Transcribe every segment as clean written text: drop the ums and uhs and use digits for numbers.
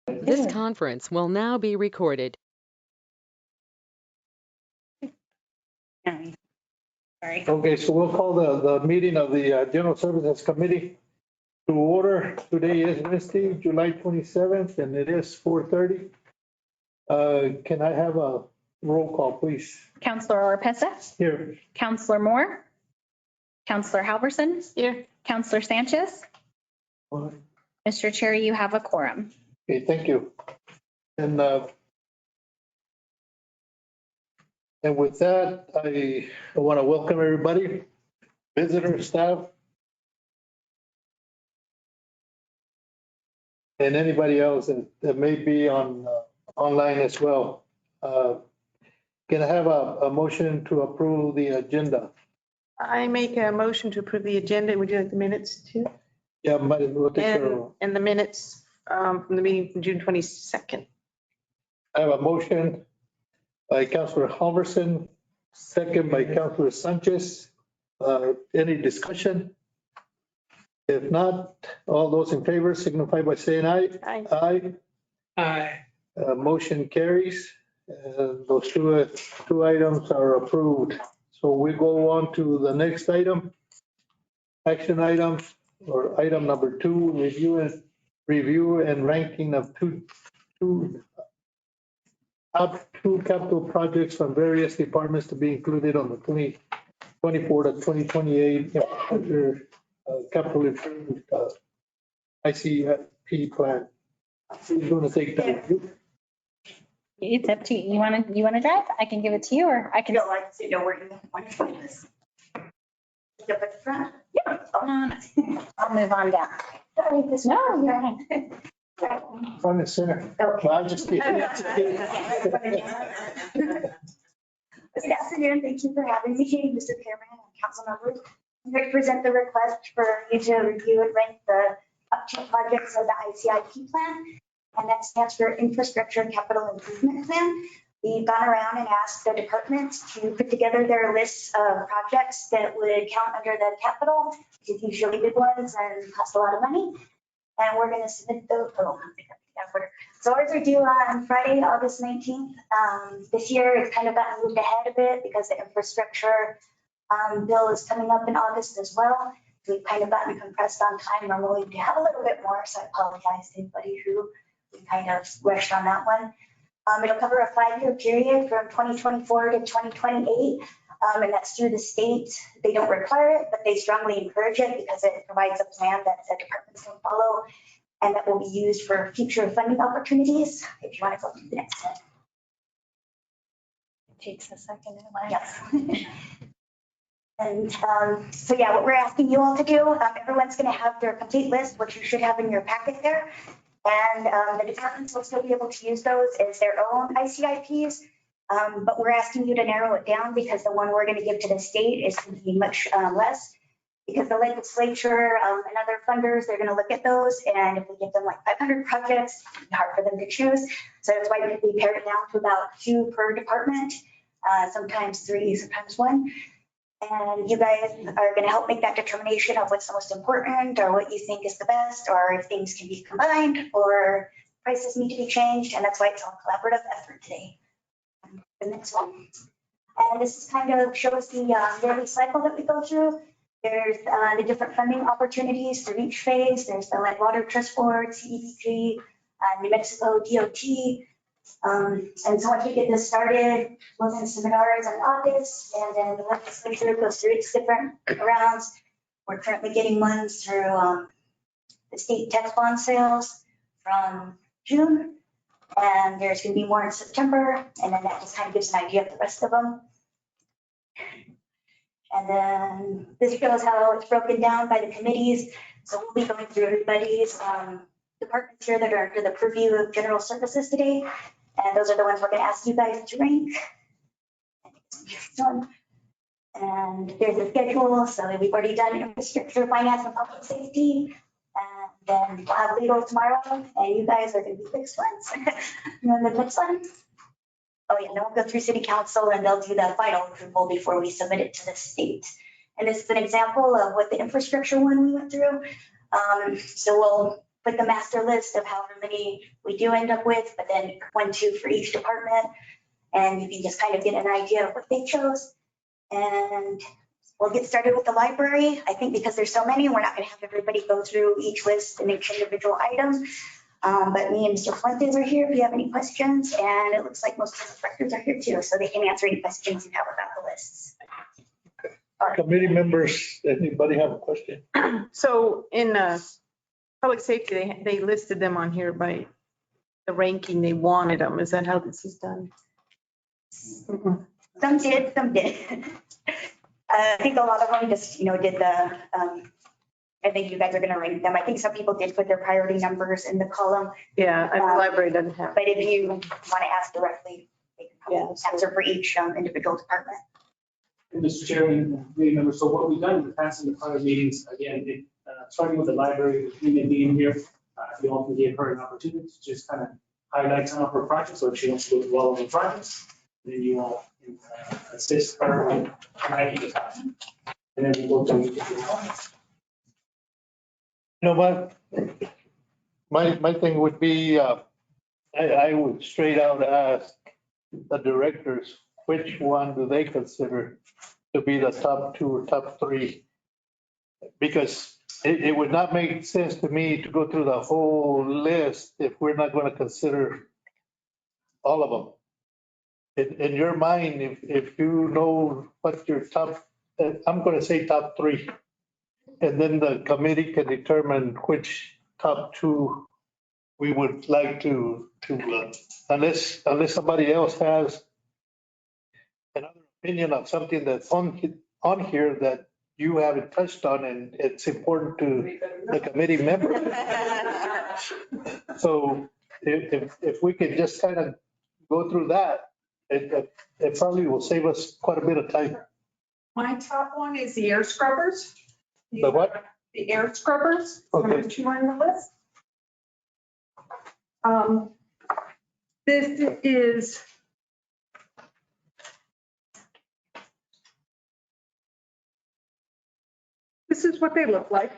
This conference will now be recorded. Sorry. Okay, so we'll call the meeting of the General Services Committee to order. Today is Wednesday, July 27th, and it is 4:30. Can I have a roll call, please? Counselor Oropesa, Here. Counselor Moore, Counselor Halverson. Here. Counselor Sanchez. Mr. Chair, you have a quorum. Okay, thank you. And with that, I want to welcome everybody, visitors, staff, and anybody else that may be online as well. Can I have a motion to approve the agenda? I make a motion to approve the agenda. Would you like the minutes too? Yeah, might as well take care of. And the minutes from the meeting from June 22nd. I have a motion by Councilor Halverson, second by Councilor Sanchez. Any discussion? If not, all those in favor signify by saying aye. Aye. Aye. Motion carries. Those two items are approved. So we go on to the next item. Action item, or item number 2, review and ranking of top two capital projects from various departments to be included on the 2024 to 2028 capital improvement ICP plan. Who's going to take that? It's up to you. You want to drive? I can give it to you, or I can. No, I see, no, where you want to put this. Up at the front? Yeah. I'll move on down. No, you're fine. Front and center. Okay. I'm just kidding. Good afternoon. Thank you for having me, Mr. Chairman and council members. I'm here to present the request for you to review and rank the up to projects of the ICIP plan. And that stands for Infrastructure Capital Improvement Plan. We've gone around and asked the departments to put together their lists of projects that would count under the capital, which is usually big ones and cost a lot of money. And we're going to submit those. So ours are due on Friday, August 19th. This year it's kind of gotten moved ahead a bit because the infrastructure bill is coming up in August as well. We've kind of gotten compressed on time. Normally we have a little bit more, so I apologize to anybody who we kind of rushed on that one. It'll cover a 5-year period from 2024 to 2028, and that's through the state. They don't require it, but they strongly encourage it because it provides a plan that the departments can follow and that will be used for future funding opportunities. If you want to go to the next one. It takes a second. Yes. And so yeah, what we're asking you all to do, everyone's going to have their complete list, which you should have in your packet there. And the departments will still be able to use those as their own ICIPs. But we're asking you to narrow it down because the one we're going to give to the state is going to be much less. Because the legislature and other funders, they're going to look at those. And if we give them like 500 projects, it's hard for them to choose. So that's why we pared it down to about 2 per department, sometimes 3, sometimes 1. And you guys are going to help make that determination of what's the most important or what you think is the best, or if things can be combined or prices need to be changed. And that's why it's all collaborative effort today. The next one. And this is kind of shows the yearly cycle that we go through. There's the different funding opportunities for each phase. There's the Light Water Trust Board, CDBG, New Mexico DOT. And so once we get this started, we'll then submit ours in August, and then the legislature goes through its different rounds. We're currently getting ones through the state tax bond sales from June, and there's going to be more in September, and then that just kind of gives an idea of the rest of them. And then this shows how it's broken down by the committees. So we'll be going through everybody's departments here that are under the purview of general services today. And those are the ones we're going to ask you guys to rank. And there's a schedule. So we've already done infrastructure, finance, and public safety. And then we'll have legal tomorrow. And you guys are going to be fixed ones. And then the next one. Oh yeah, then we'll go through city council and they'll do the final approval before we submit it to the state. And this is an example of what the infrastructure one we went through. So we'll like the master list of however many we do end up with, but then 1, 2 for each department. And you can just kind of get an idea of what they chose. And we'll get started with the library. I think because there's so many, we're not going to have everybody go through each list and each individual item. But me and Mr. Fuentes are here if you have any questions. And it looks like most of the directors are here too, so they can answer any questions you have about the lists. Committee members, anybody have a question? So in public safety, they listed them on here by the ranking they wanted them. Is that how this is done? Some did, some did. I think a lot of them just, did the, I think you guys are going to rank them. I think some people did put their priority numbers in the column. Yeah, and the library doesn't have. But if you want to ask directly, they can probably answer for each individual department. And Mr. Chairman, committee members, so what we've done in the past in the prior meetings, again, starting with the library, with Nina being here, we often gave her an opportunity to just kind of highlight some of her projects, or if she wants to go through all of the projects, then you all can assist her in highlighting the project. And then we go through each of the projects. You know what? My thing would be, I would straight out ask the directors, which one do they consider to be the top 2 or top 3? Because it would not make sense to me to go through the whole list if we're not going to consider all of them. In your mind, if you know what your top, I'm going to say top 3. And then the committee can determine which top 2 we would like to unless somebody else has another opinion of something that's on here that you haven't touched on and it's important to the committee member. So if we could just kind of go through that, it probably will save us quite a bit of time. My top one is the air scrubbers. The what? The air scrubbers. Okay. Number 2 on the list. This is what they look like.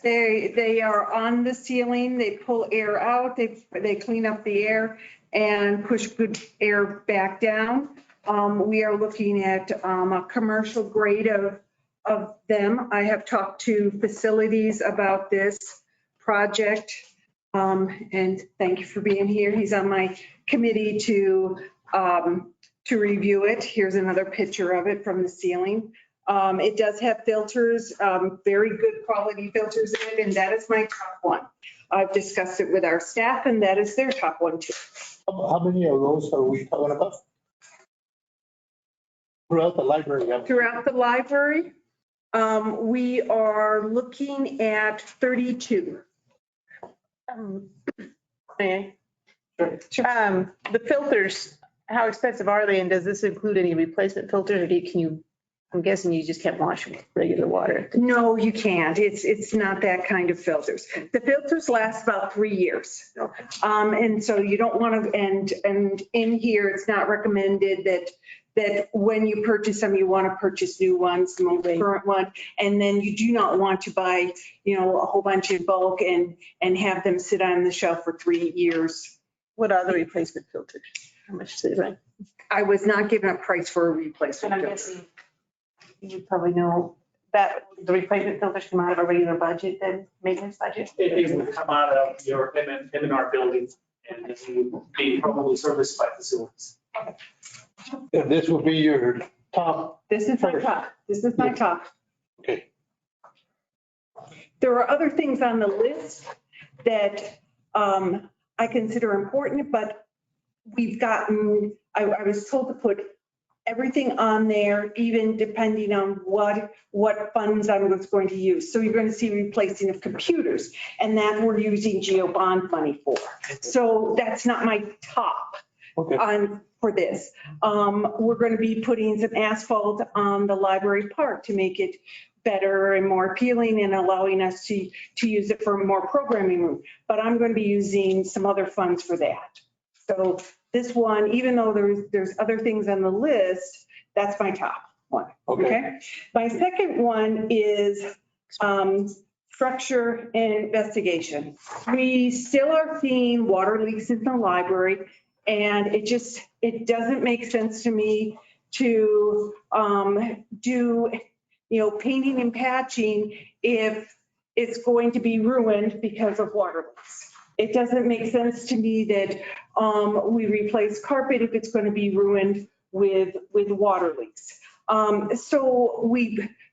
They are on the ceiling. They pull air out. They clean up the air and push good air back down. We are looking at a commercial grade of them. I have talked to facilities about this project. And thank you for being here. He's on my committee to review it. Here's another picture of it from the ceiling. It does have filters, very good quality filters in it, and that is my top one. I've discussed it with our staff, and that is their top one too. How many of those are we talking about? Throughout the library? Throughout the library, we are looking at 32. Okay. The filters, how expensive are they? And does this include any replacement filters, or I'm guessing you just can't wash with regular water? No, you can't. It's not that kind of filters. The filters last about 3 years. And so you don't want to, and in here, it's not recommended that when you purchase them, you want to purchase new ones, the most current one. And then you do not want to buy, a whole bunch in bulk and have them sit on the shelf for 3 years. What are the replacement filters? How much do they run? I was not given a price for a replacement And I'm filter. guessing you probably know that the replacement filters come out of a regular budget, then maintenance budget? It would come out of your M&R building, and it would be probably serviced by facilities. And this will be your top. This is my top. This is my top. Okay. There are other things on the list that I consider important, but I was told to put everything on there, even depending on what funds I was going to use. So you're going to see replacing of computers, and that we're using GEO bond money for. So that's not my top for this. We're going to be putting some asphalt on the library park to make it better and more appealing and allowing us to use it for more programming room. But I'm going to be using some other funds for that. So this one, even though there's other things on the list, that's my top one. Okay. My second one is structure and investigation. We still are seeing water leaks in the library, and it doesn't make sense to me to do, painting and patching if it's going to be ruined because of water leaks. It doesn't make sense to me that we replace carpet if it's going to be ruined with water leaks. So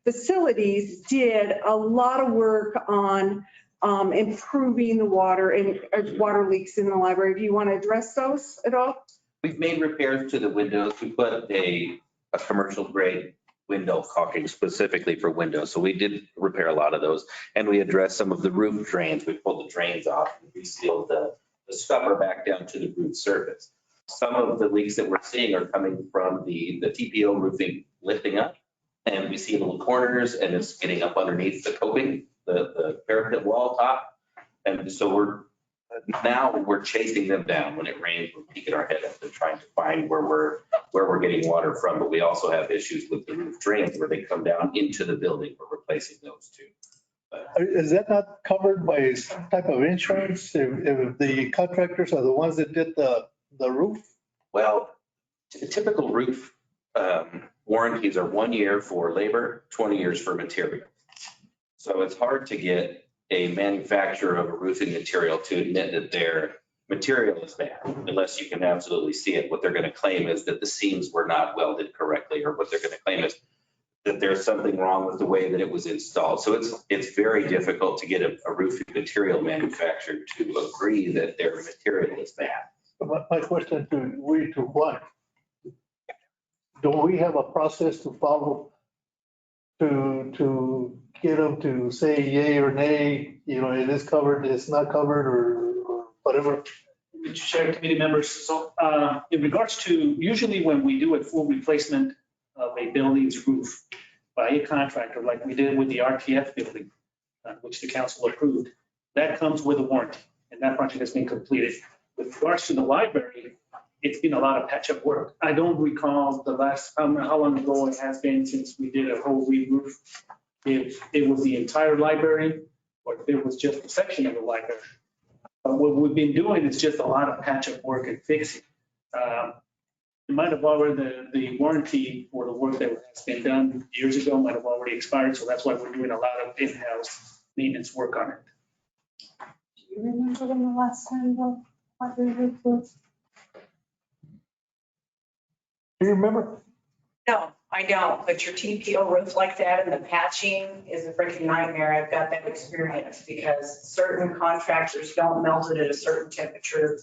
facilities did a lot of work on improving the water and water leaks in the library. Do you want to address those at all? We've made repairs to the windows. We put a commercial grade window caulking specifically for windows. So we did repair a lot of those, and we addressed some of the roof drains. We pulled the drains off and resealed the scupper back down to the roof surface. Some of the leaks that we're seeing are coming from the TPO roofing lifting up, and we see little corners, and it's getting up underneath the coping, the parapet wall top. And so we're chasing them down. When it rains, we're peeking our head up and trying to find where we're getting water from. But we also have issues with the roof drains where they come down into the building. We're replacing those too. Is that not covered by some type of insurance if the contractors are the ones that did the roof? Well, typical roof warranties are 1 year for labor, 20 years for material. So it's hard to get a manufacturer of a roofing material to admit that their material is bad unless you can absolutely see it. What they're going to claim is that the seams were not welded correctly, or what they're going to claim is that there's something wrong with the way that it was installed. So it's very difficult to get a roofing material manufacturer to agree that their material is bad. My question to what? Don't we have a process to follow to get them to say yay or nay, it is covered, it's not covered, or whatever? Mr. Chair, committee members, so in regards to, usually when we do a full replacement of a building's roof by a contractor, like we did with the RTF building, which the council approved, that comes with a warranty, and that project has been completed. With regards to the library, it's been a lot of patch-up work. I don't recall the last, how long ago it has been since we did a whole re-roof. If it was the entire library or if it was just a section of the library. But what we've been doing is just a lot of patch-up work and fixing. It might have already, the warranty for the work that has been done years ago might have already expired. So that's why we're doing a lot of in-house maintenance work on it. Do you remember when the last time the library roof was? Do you remember? No, I don't, but your TPO roof like that and the patching is a freaking nightmare. I've got that experience because certain contractors don't melt it at a certain temperature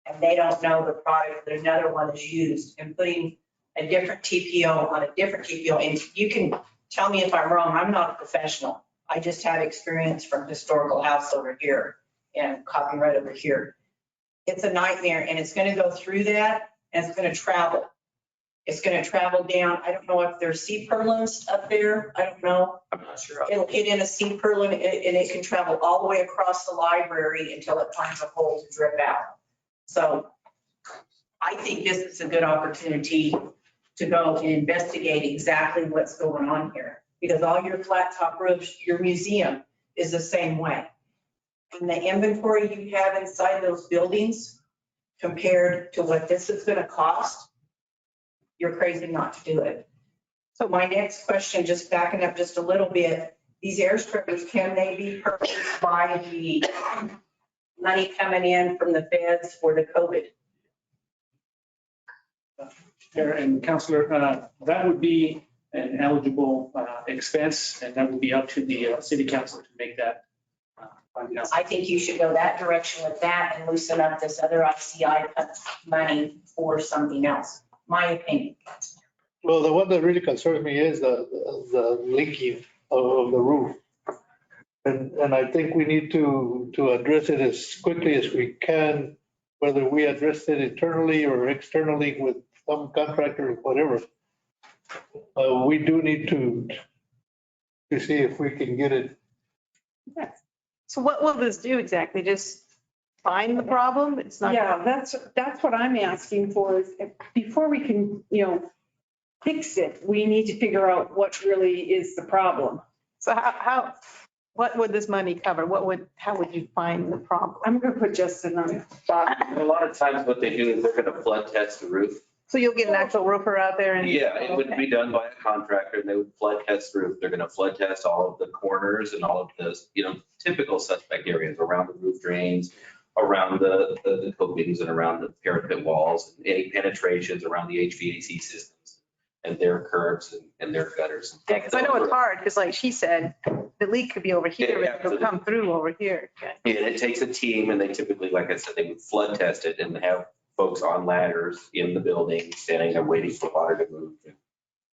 and they don't know the product that another one is used, and putting a different TPO on a different TPO. And you can tell me if I'm wrong, I'm not a professional. I just have experience from historical house over here and copyright over here. It's a nightmare, and it's going to go through that and it's going to travel. It's going to travel down. I don't know if there's sea purlins up there. I don't know. I'm not sure. It'll hit in a sea purlin and it can travel all the way across the library until it finds a hole to drip out. So I think this is a good opportunity to go and investigate exactly what's going on here, because all your flat top roofs, your museum is the same way. And the inventory you have inside those buildings compared to what this is going to cost, you're crazy not to do it. So my next question, just backing up just a little bit, these air strippers, can they be purchased by the money coming in from the feds for the COVID? Chair and Councilor, that would be an eligible expense, and that would be up to the city council to make that. I think you should go that direction with that and loosen up this other ICI money for something else, my opinion. Well, the one that really concerns me is the leaking of the roof. And I think we need to address it as quickly as we can, whether we address it internally or externally with some contractor or whatever. We do need to see if we can get it. So what will this do exactly? Just find the problem? It's not. Yeah, that's what I'm asking for, is before we can, fix it, we need to figure out what really is the problem. So how What would this money cover? How would you find the problem? I'm going to put Justin on the spot. A lot of times what they do is they're going to flood test the roof. So you'll get an actual roofer out there and. Yeah, it would be done by a contractor and they would flood test the roof. They're going to flood test all of the corners and all of the, typical suspect areas around the roof drains, around the copings and around the parapet walls, and any penetrations around the HVAC systems and their curbs and their gutters. Yeah, because I know it's hard, because like she said, the leak could be over here, Yeah, but it'll come through over here. And it takes a team and they typically, like I said, they would flood test it and have folks on ladders in the building, standing there waiting for water to move.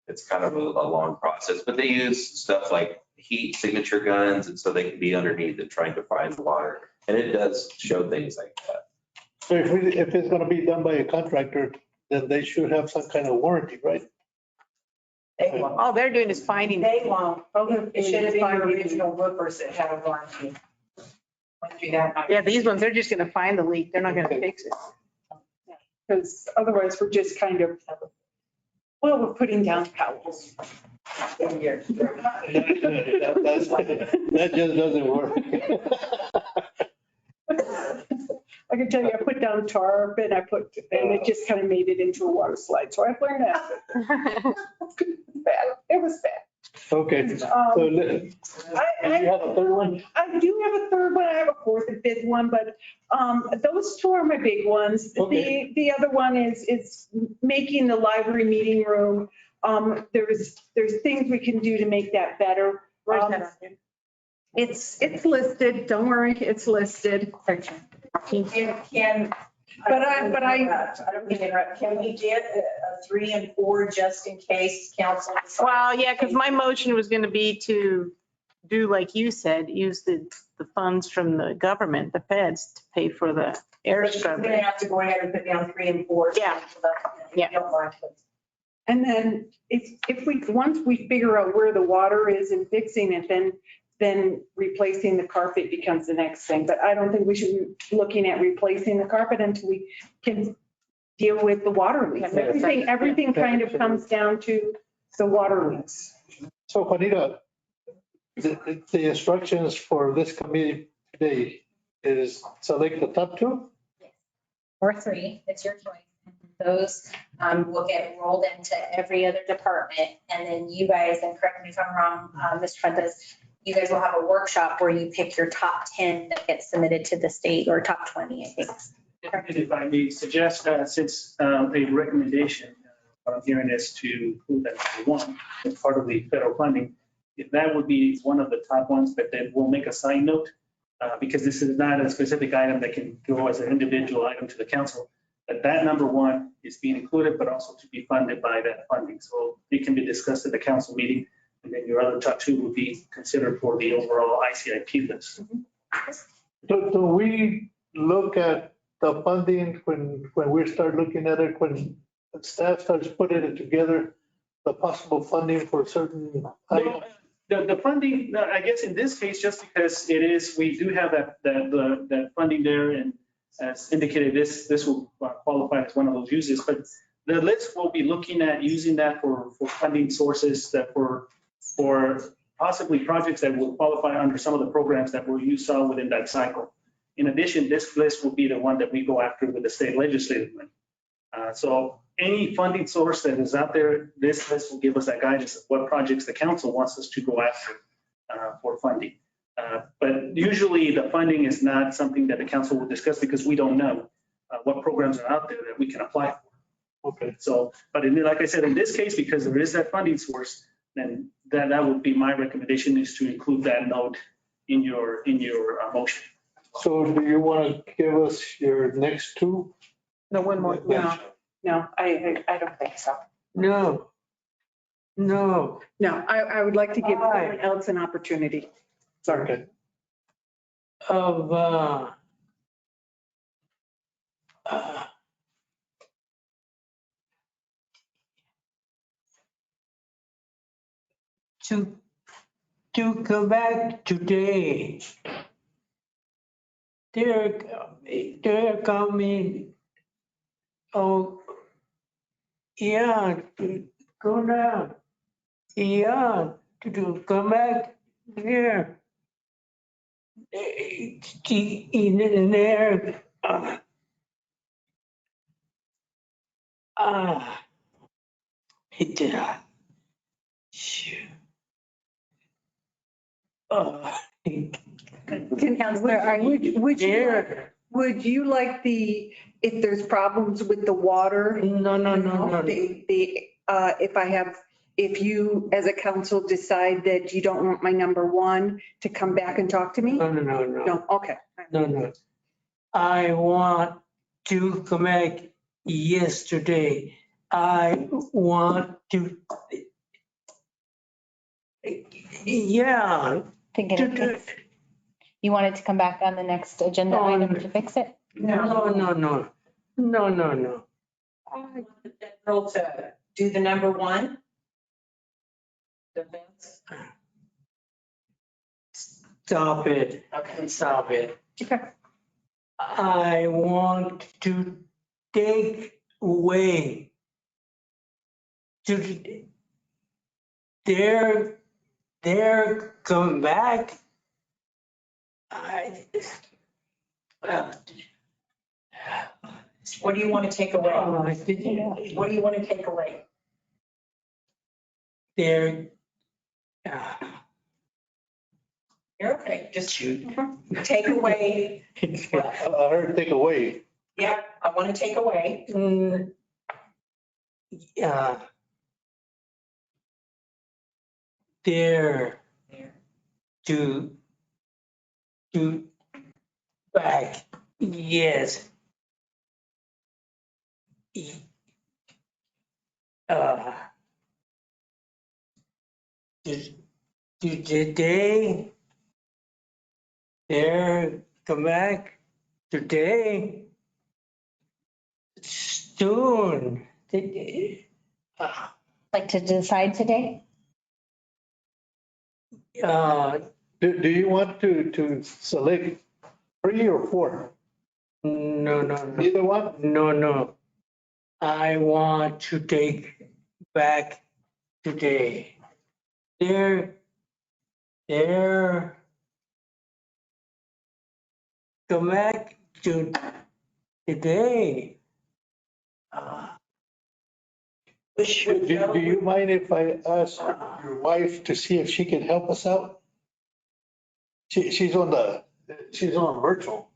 It's kind of a long process, but they use stuff like heat signature guns, and so they can be underneath and trying to find water. And it does show things like that. So if it's gonna be done by a contractor, then they should have some kind of warranty, right? They won't. All they're doing is finding. They won't. It should have been original roofers that had a warranty. Went through that. Yeah, these ones, they're just gonna find the leak. They're not gonna fix it. Because otherwise we're just kind of, well, we're putting down towels. That just doesn't work. I can tell you, I put down tarp and it just kind of made it into a water slide. So I've learned that. Bad. It was bad. Okay. So you I have a third one? do have a third one. I have a fourth and fifth one, but those two are my big ones. Okay. The other one is making the library meeting room. There's things we can do to make that better. Where's that on here? It's listed. Don't worry, it's listed. But I don't mean to interrupt. Can we get a 3 and 4 just in case council? Well, yeah, because my motion was gonna be to do like you said, use the funds from the government, the feds, to pay for the air We're scrubber. gonna have to go ahead and put down 3 and 4. Yeah. Yeah. And then once we figure out where the water is and fixing it, then replacing the carpet becomes the next thing. But I don't think we should be looking at replacing the carpet until we can deal with the water leaks. Everything kind of comes down to the water leaks. So Juanita, the instructions for this committee today is select the top two? Or 3, it's your choice. Those will get rolled into every other department. And then you guys, and correct me if I'm wrong, Mr. Fuentes, you guys will have a workshop where you pick your top 10 that gets submitted to the state, or top 20, I think. And if I may suggest, since a recommendation, what I'm hearing is to include that number 1 as part of the federal funding, if that would be one of the top ones, but then we'll make a side note, because this is not a specific item that can go as an individual item to the council, that number 1 is being included, but also to be funded by that funding. So it can be discussed at the council meeting, and then your other top 2 would be considered for the overall ICIP list. Do we look at the funding when we start looking at it, when the staff starts putting it together, the possible funding for certain items? The funding, I guess in this case, just because we do have that funding there, and as indicated, this will qualify as one of those uses, but the list will be looking at using that for funding sources that for possibly projects that will qualify under some of the programs that you saw within that cycle. In addition, this list will be the one that we go after with the state legislative money. So any funding source that is out there, this list will give us that guidance of what projects the council wants us to go after for funding. But usually the funding is not something that the council will discuss because we don't know what programs are out there that we can apply for. Okay. So, but like I said, in this case, because there is that funding source, then that would be my recommendation, is to include that note in your motion. So do you want to give us your next 2? No, one more. No, I don't think so. No. No, I would like to give someone else an opportunity. Sorry. Of to come back today. They're coming. Oh, yeah, to go down. Yeah, to come back here. in there. It, shoot. Counselor, are you? Would you like if there's problems with the water? No. If you, as a council, decide that you don't want my number one to come back and talk to me? No. No, okay. No. I want to come back yesterday. I want to. Yeah. You wanted to come back on the next agenda item to fix it? No. That girl to do the number one. Defense. Stop it. Okay. Stop it. Okay. I want to take away to their come back. What do you want to take away? What What do you want to take away? They're You're okay, just take away. I heard take away. Yeah, I want to take away. Yeah. There to back. Yes. Today, there, come back today, soon. Like to decide today? Do you want to select 3 or 4? No. Either one? No. I want to take back today. There, come back to today. Do you mind if I ask your wife to see if she can help us out? She's on virtual.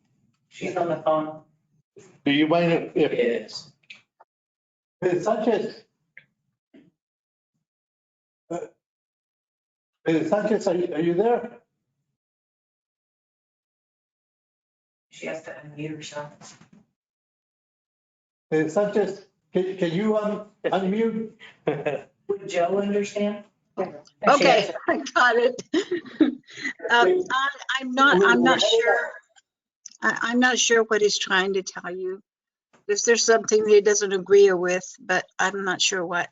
She's on the phone. Do you mind if Yes. Ms. Sanchez? Ms. Sanchez, are you there? She has to unmute herself. Ms. Sanchez, can you unmute? Would Joe understand? Okay, I got it. I'm not sure. I'm not sure what he's trying to tell you. If there's something that he doesn't agree with, but I'm not sure what.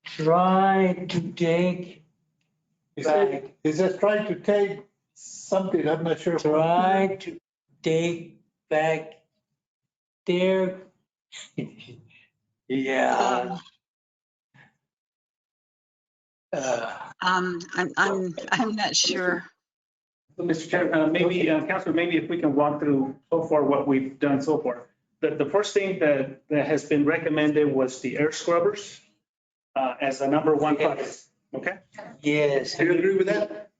Try to take back. He's just trying to take something, I'm not sure. Try to take back their. Yeah. I'm not sure. Mr. Chair, maybe, Councilor, maybe if we can walk through so far what we've done so far. The first thing that has been recommended was the air scrubbers as the number one project. Okay? Yes. Do you agree with that?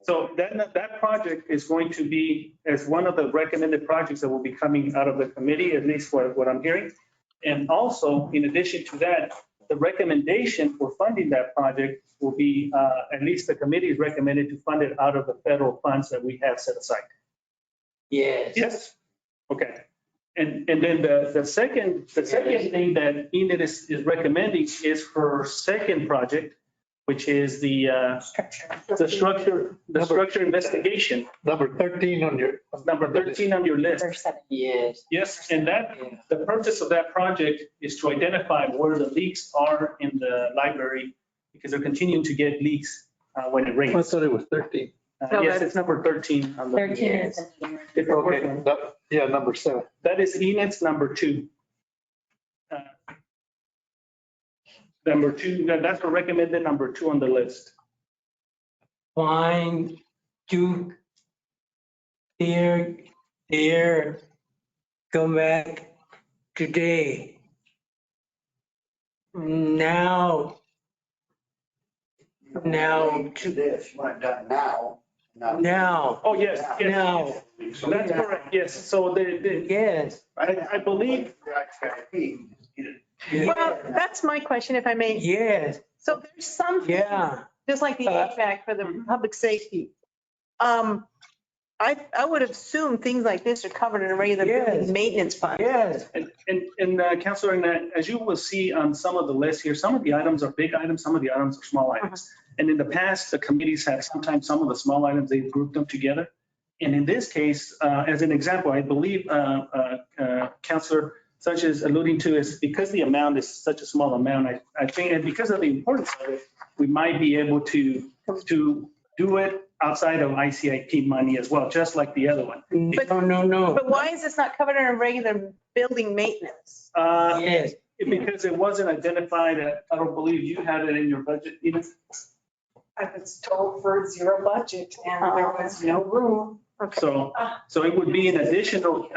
So that project is going to be as one of the recommended projects that will be coming out of the committee, at least what I'm hearing. And also, in addition to that, the recommendation for funding that project will be, at least the committee is recommended to fund it out of the federal funds that we have set aside. Yes. Yes? Okay. And then the second thing that Enid is recommending is her second project, which is the structure investigation. Number 13 on your. Number 13 on your list. Yes. Yes, and the purpose of that project is to identify where the leaks are in the library, because they're continuing to get leaks when it I rains. thought it was 13. Yes, it's number 13 on the. 13 is. Okay, yeah, number 7. That is Enid's number 2. Number 2, that's the recommended number 2 on the list. Fine, to there, come back today. Now to This, you want it done now. now, Oh, yes, yes. now, That's correct, yes. So yes. I believe, Well, that's my question, if I may. Yes, So there's some, yeah, just like the HVAC for the public safety. I would assume things like this are covered in a regular building Yes. maintenance fund. yes, and Councilor, as you will see on some of the lists here, some of the items are big items, some of the items are small items. And in the past, the committees had sometimes some of the small items, they grouped them together. And in this case, as an example, I believe Councilor such as alluding to is because the amount is such a small amount, I think, and because of the importance of it, we might be able to do it outside of ICIP money as well, just like the other one. no. But why is this not covered in a regular building maintenance? Yes, Because it wasn't identified, I don't believe you had it in your budget, Edith. I was told for 0 budget and there was no room. So it would be an additional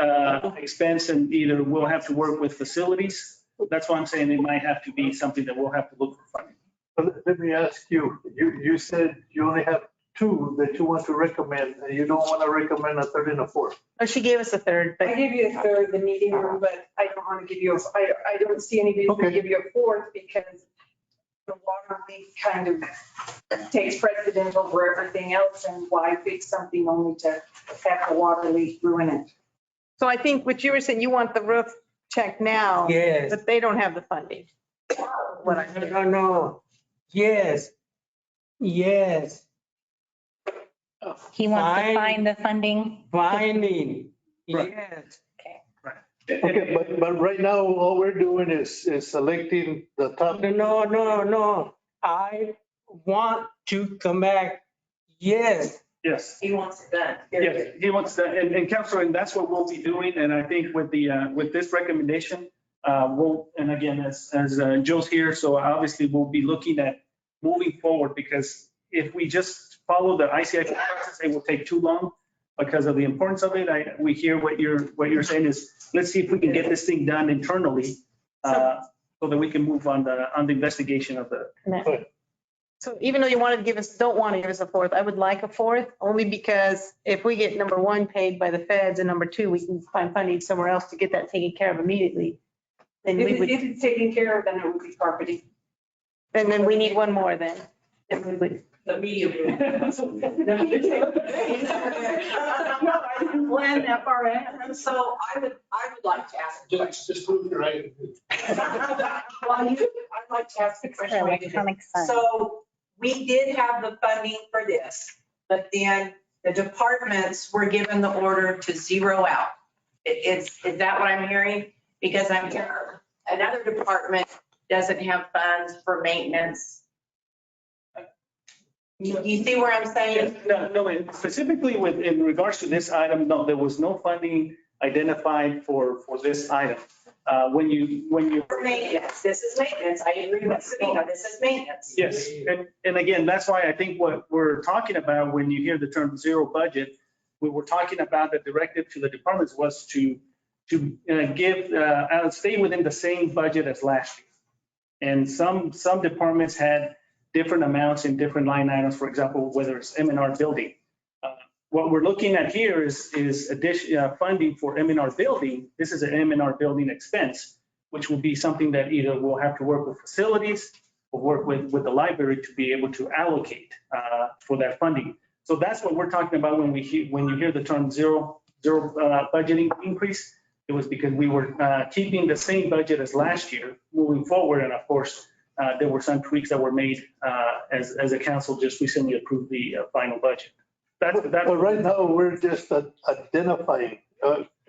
expense and either we'll have to work with facilities. That's why I'm saying it might have to be something that we'll have to look for funding. But let me ask you, you said you only have 2 that you want to recommend, and you don't want to recommend a third and a fourth. Oh, she gave us a third, I but gave you a third, the meeting room, but I don't want to give you, I don't see any reason to Okay. give you a fourth because the water leak kind of takes precedent over everything else, and why fix something only to have the water leak ruin it? so I think what you were saying, you want the roof checked now, yes. but they don't have the funding. What I heard. No, yes, yes, He wants to Fine. find the funding. finding, Right. yes. Okay, but right now, all we're doing is selecting the top. No, I want to come back, yes. Yes. He wants it done. Yes, he wants to, and Councilor, and that's what we'll be doing. And I think with with this recommendation, and again, as Joe's here, so obviously we'll be looking at moving forward because if we just follow the ICIP process, it will take too long because of the importance of it. We hear what you're saying is, let's see if we can get this thing done internally so that we can move on the investigation of the. So even though you wanted to give us, don't want to give us a fourth, I would like a fourth, only because if we get number 1 paid by the feds and number 2, we can find funding somewhere else to get that taken care of immediately. Then we would, If it's taken care of, then it would be carpeting. and then we need 1 more then. Then we would. The medium room. No, I didn't plan that far ahead. So I would like to ask a question. Just move it right. I'd like to ask a question. Electronic sign. So we did have the funding for this, but then the departments were given the order to zero out. Is that what I'm hearing? Because I'm hearing another department doesn't have funds for maintenance. You see where I'm saying? No, specifically in regards to this item, no, there was no funding identified for this item. When you. For maintenance, this is maintenance. I agree with Sabina, this is maintenance. Yes, and again, that's why I think what we're talking about when you hear the term 0 budget, we were talking about the directive to the departments was to stay within the same budget as last year. And some departments had different amounts in different line items, for example, whether it's M&R building. What we're looking at here is additional funding for M&R building. This is an M&R building expense, which will be something that either we'll have to work with facilities or work with the library to be able to allocate for that funding. So that's what we're talking about when you hear the term zero budgeting increase. It was because we were keeping the same budget as last year moving forward. And of course, there were some tweaks that were made as a council just recently approved the final budget. But right now, we're just identifying,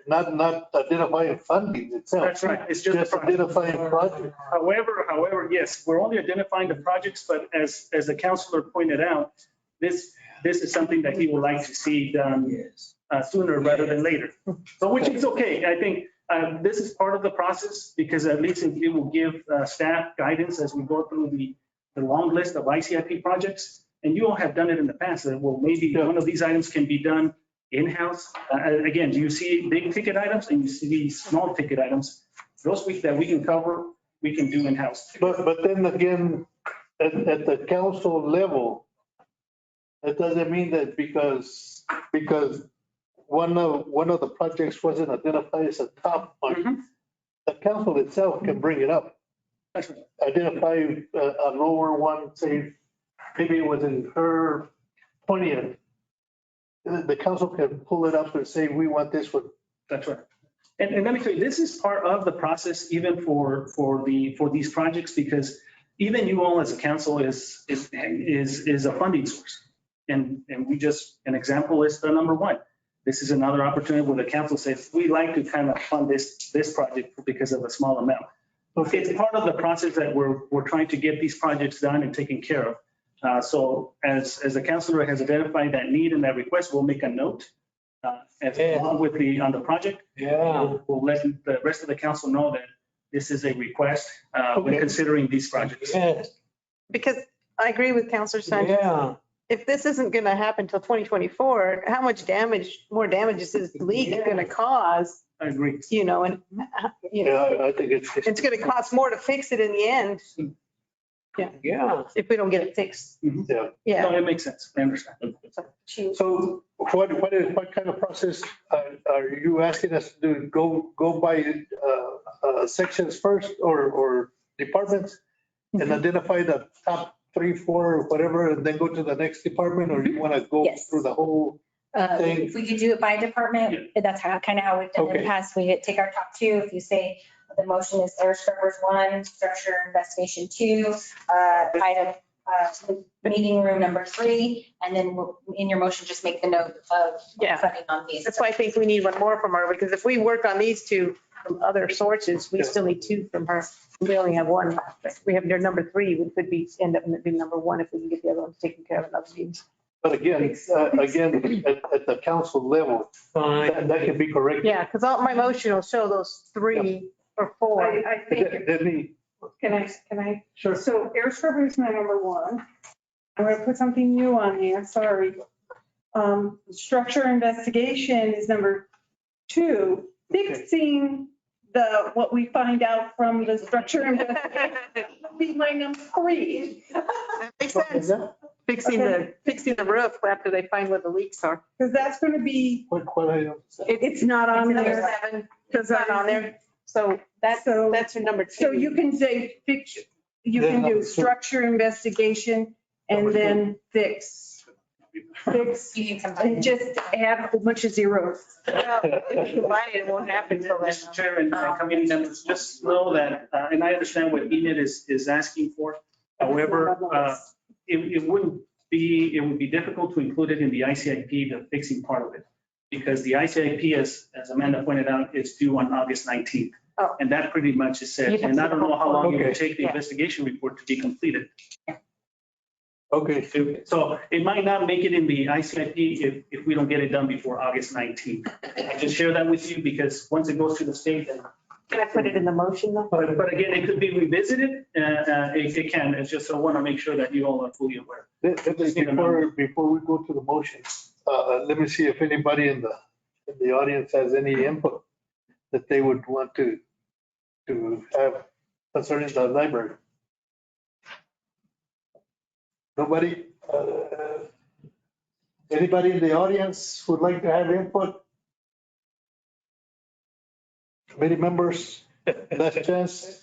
not identifying funding itself. That's right. It's just identifying projects. However, yes, we're only identifying the projects, but as the councilor pointed out, this is something that he would like to see done sooner rather than later. So which is okay. I think This is part of the process because at least it will give staff guidance as we go through the long list of ICIP projects. And you all have done it in the past. Well, maybe one of these items can be done in-house. Again, do you see big ticket items and you see small ticket items? Those that we can cover, we can do in-house. But then again, at the council level, that doesn't mean that because one of the projects wasn't identified as a top one, the council itself can bring it up. That's right. Identify a lower one, say, maybe it was in her 20th. The council can pull it up and say, we want this one. That's right. And let me tell you, this is part of the process even for these projects, because even you all as a council is a funding source. And we just, an example is the number one. This is another opportunity where the council says, we like to kind of fund this project because of a small amount. Okay, it's part of the process that we're trying to get these projects done and taken care of. So as the councilor has identified that need and that request, we'll make a note along with on the project. Yeah. We'll let the rest of the council know that this is a request when considering these projects. Yes, Because I agree with Counselor Sanchez. yeah. If this isn't going to happen until 2024, how much more damage is this leak going to cause? I agree. You know, and, you Yeah, know, I think it's going to cost more to fix it in the end Yeah. if we don't get it fixed. yeah. Yeah. No, it makes sense. I understand. So what kind of process are you asking us to do? Go by sections first or departments and identify the top 3, 4, or whatever, and then go to the next department, or you want to go Yes. through the whole? thing? If we could do it by department, that's kind of how we've done it in the Okay. past. We take our top two. If you say the motion is air scrubbers 1, structure investigation 2, item, meeting room number 3, and then in your motion, just make the note of Yeah. funding on these. That's why I think we need one more from her, because if we work on these two from other sources, we still need 2 from her. We only have 1. We have their number 3, which could be, end up being number 1 if we can get the other ones taken care of in other meetings. But again, at the council level, Fine. that can be corrected. Yeah, because my motion will show those 3 or 4. I think, can I? Sure. So air scrubber is my number 1. I'm going to put something new on there, sorry. Structure investigation is number 2. Fixing what we find out from the structure investigation will be my number 3. That makes sense. Fixing the roof after they find where the leaks are. Because that's going to be, What item? it's not on It's number there. 7, because it's on there. So that's your number 2. So you can say fix, you Then can number do 2. structure investigation and then fix. Fix, You can combine and just add a whole bunch of zeros. Well, if you combine it, it won't happen till then. Mr. Chair and committee members, just know that, and I understand what Enid is asking for. However, it would be difficult to include it in the ICIP, the fixing part of it. Because the ICIP, as Amanda pointed out, is due on August 19th. Oh. And that pretty much is set. You'd have And to I don't know how long it Okay. would take the Yeah. investigation report to be completed. Okay, So it might not make it in the ICIP if we don't get it done before August 19th. I just share that with you because once it goes to the state, then, Can I put it in the motion though? but again, it could be revisited. It can. It's just I want to make sure that you all are fully aware. before we go to the motion, let me see if anybody in the audience has any input that they would want to have concerning the library. Nobody? Anybody in the audience would like to have input? Committee members, last chance?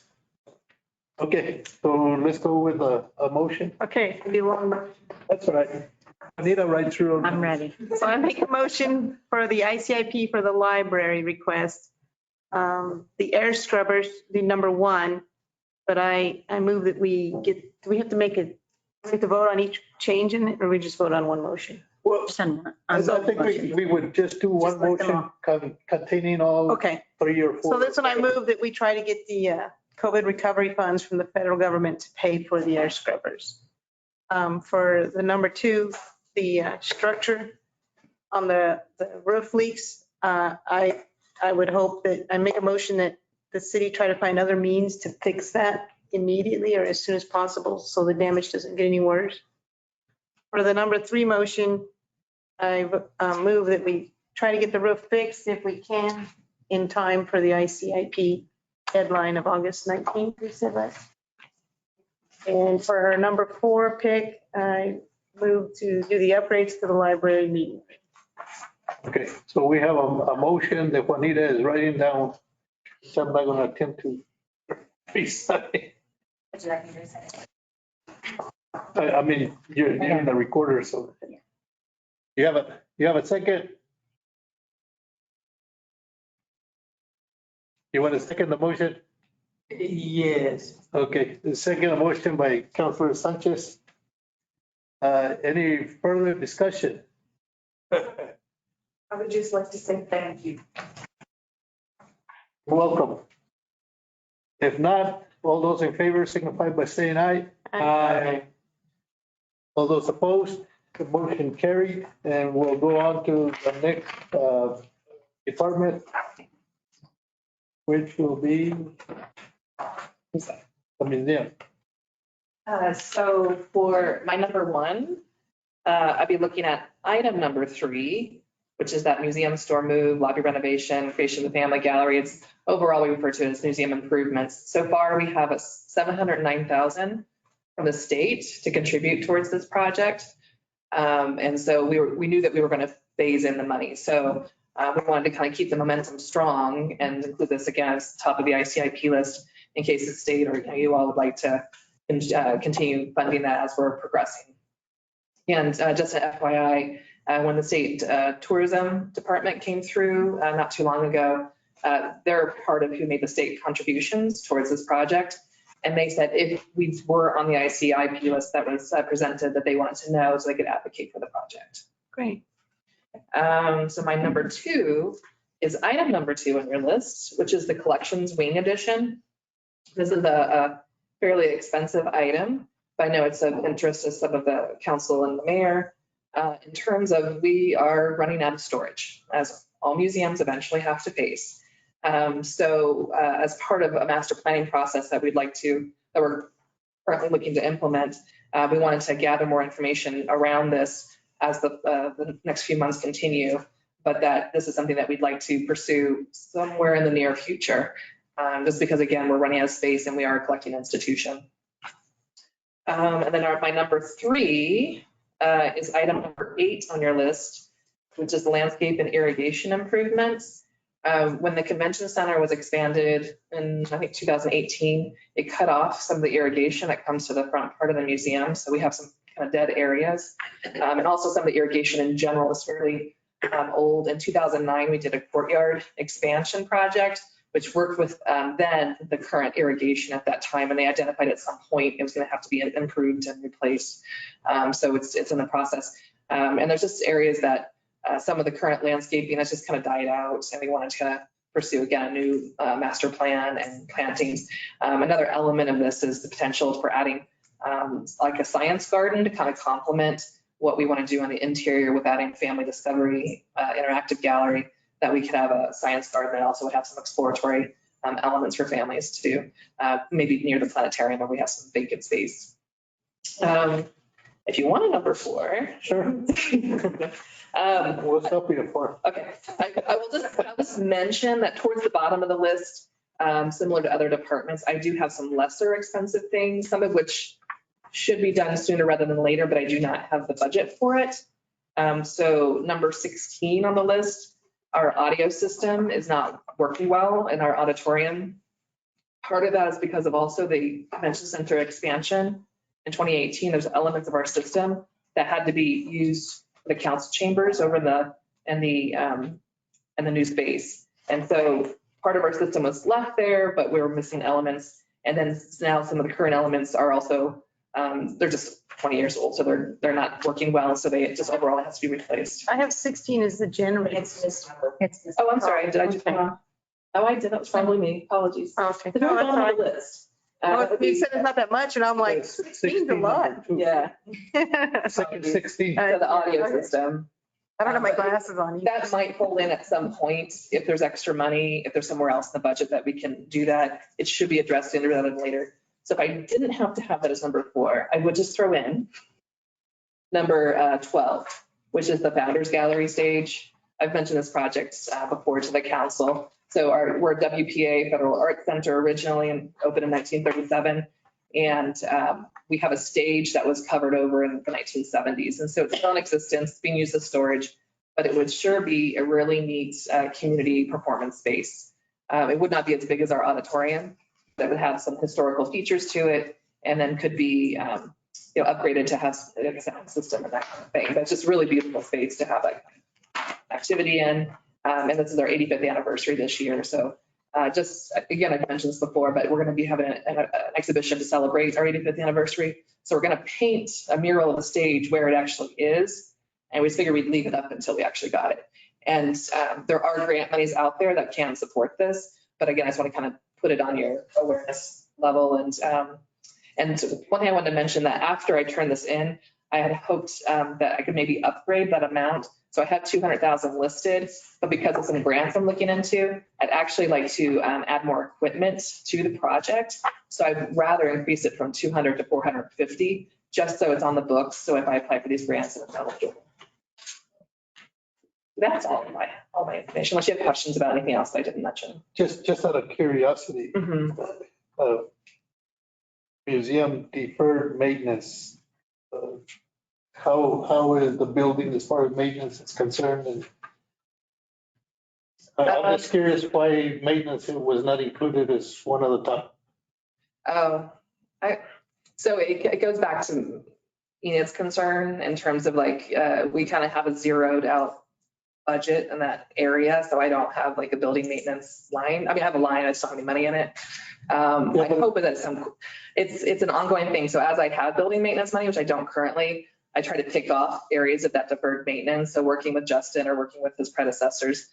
Okay, so let's go with a motion. Okay, do one motion. That's all right. I need to write through. I'm ready. So I make a motion for the ICIP for the library request. The air scrubbers, the number 1, but I move that we get, do we have to make we have to vote on each change in it, or we just vote on one motion? Well, I think we would just do one Just like them motion containing all Okay, 3 or 4. so this one I move that we try to get the COVID recovery funds from the federal government to pay for the air scrubbers. For the number 2, the structure on the roof leaks, I I would hope that, I make a motion that the city try to find other means to fix that immediately or as soon as possible so the damage doesn't get any worse. For the number 3 motion, I move that we try to get the roof fixed if we can in time for the ICIP deadline of August 19th, we said that. And for our number 4 pick, I move to do the upgrades to the library meeting. Okay, so we have a motion that Juanita is writing down, so I'm not gonna attempt to recite. Would you like me to say it? I mean, you're in the recorder, so. You have a second? You want to second the motion? Yes. Okay, the second motion by Councilor Sanchez. Any further discussion? I would just like to say thank you. You're welcome. If not, all those in favor signify by saying aye. Aye. All those opposed, the motion carried, and we'll go on to the next department, which will be the museum. So for my number 1, I'd be looking at item number 3, which is that museum store move, lobby renovation, creation of the family gallery. It's overall, we refer to it as museum improvements. So far, we have a $709,000 from the state to contribute towards this project. And so we knew that we were going to phase in the money. So we wanted to kind of keep the momentum strong and include this again as top of the ICIP list in case the state or you all would like to continue funding that as we're progressing. And just an FYI, when the state tourism department came through not too long ago, they're part of who made the state contributions towards this project. And they said if we were on the ICIP list that was presented, that they wanted to know so they could advocate for the project. Great. So my number 2 is item number 2 on your list, which is the collections wing edition. This is a fairly expensive item, but I know it's of interest to some of the council and the mayor. In terms of we are running out of storage, as all museums eventually have to face. So as part of a master planning process that we're currently looking to implement, we wanted to gather more information around this as the next few months continue, but that this is something that we'd like to pursue somewhere in the near future, just because, again, we're running out of space and we are a collecting institution. And then my number 3 is item number 8 on your list, which is landscape and irrigation improvements. When the convention center was expanded in, I think, 2018, it cut off some of the irrigation that comes to the front part of the museum. So we have some kind of dead areas. And also some of the irrigation in general is fairly old. In 2009, we did a courtyard expansion project, which worked with then the current irrigation at that time. And they identified at some point it was going to have to be improved and replaced. So it's in the process. And there's just areas that some of the current landscaping has just kind of died out, and we wanted to kind of pursue again a new master plan and plantings. Another element of this is the potential for adding like a science garden to kind of complement what we want to do on the interior with adding family discovery, interactive gallery, that we could have a science garden and also would have some exploratory elements for families to do, maybe near the planetarium where we have some vacant space. If you want a number 4. Sure. What's up here for? Okay, I'll just mention that towards the bottom of the list, similar to other departments, I do have some lesser expensive things, some of which should be done sooner rather than later, but I do not have the budget for it. So number 16 on the list, our audio system is not working well in our auditorium. Part of that is because of also the convention center expansion. In 2018, there's elements of our system that had to be used for the council chambers over in the new space. And so part of our system was left there, but we were missing elements. And then now some of the current elements are also, they're just 20 years old, so they're not working well. So they just overall has to be replaced. I have 16 as the generator. Oh, I'm sorry. Did I just? Oh, I did. That was probably me. Apologies. Okay. The very bottom of the list. You said it's not that much, and I'm like, 16's a lot. Yeah. Second 16. So the audio system. I don't have my glasses on. That might fold in at some point if there's extra money, if there's somewhere else in the budget that we can do that. It should be addressed sooner rather than later. So if I didn't have to have that as number 4, I would just throw in number 12, which is the Founders Gallery stage. I've mentioned this project before to the council. So we're a WPA Federal Arts Center originally and opened in 1937. And we have a stage that was covered over in the 1970s. And so it's still in existence, being used as storage, but it would sure be a really neat community performance space. It would not be as big as our auditorium, that would have some historical features to it, and then could be upgraded to have a sound system and that kind of thing. But it's just really beautiful space to have like activity in. And this is our 85th anniversary this year. So just, again, I've mentioned this before, but we're going to be having an exhibition to celebrate our 85th anniversary. So we're going to paint a mural of the stage where it actually is. And we figured we'd leave it up until we actually got it. And there are grant monies out there that can support this. But again, I just want to kind of put it on your awareness level. And one thing I wanted to mention that after I turned this in, I had hoped that I could maybe upgrade that amount. So I had 200,000 listed, but because of some grants I'm looking into, I'd actually like to add more equipment to the project. So I'd rather increase it from 200 to 450, just so it's on the books. So if I apply for these grants, it's eligible. That's all my information. Unless you have questions about anything else I didn't mention. Just out of curiosity, museum deferred maintenance. How is the building as far as maintenance is concerned? And I'm just curious why maintenance was not included as one of the top. So it goes back to Enid's concern in terms of like, we kind of have a zeroed out budget in that area. So I don't have like a building maintenance line. I mean, I have a line, I just don't have any money in it. I hope that it's an ongoing thing. So as I have building maintenance money, which I don't currently, I try to pick off areas of that deferred maintenance. So working with Justin or working with his predecessors,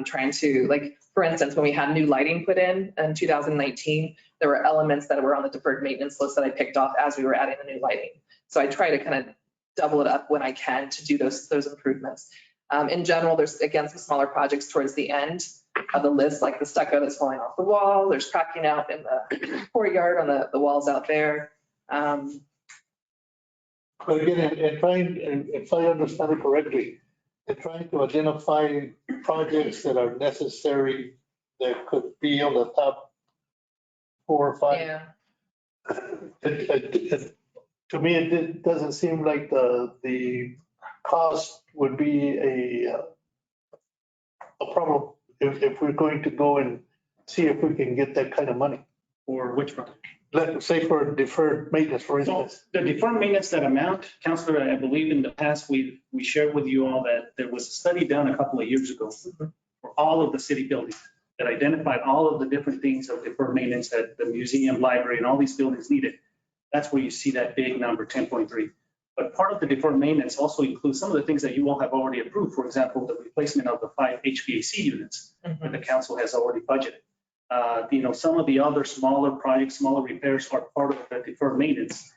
trying to, like, for instance, when we had new lighting put in 2019, there were elements that were on the deferred maintenance list that I picked off as we were adding the new lighting. So I try to kind of double it up when I can to do those improvements. In general, there's, again, some smaller projects towards the end of the list, like the stucco that's falling off the wall. There's cracking out in the courtyard on the walls out there. But again, if I understand it correctly, they're trying to identify projects that are necessary that could be on the top 4 or 5. Yeah. To me, it doesn't seem like the cost would be a problem if we're going to go and see if we can get that kind of money. For which project? Let's say for deferred maintenance, for So instance. the deferred maintenance, that amount, Counselor, I believe in the past, we shared with you all that there was a study done a couple of years ago for all of the city buildings that identified all of the different things of deferred maintenance that the museum, library, and all these buildings needed. That's where you see that big number, 10.3. But part of the deferred maintenance also includes some of the things that you all have already approved. For example, the replacement of the 5 HVAC units that the council has already budgeted. Some of the other smaller projects, smaller repairs are part of the deferred maintenance.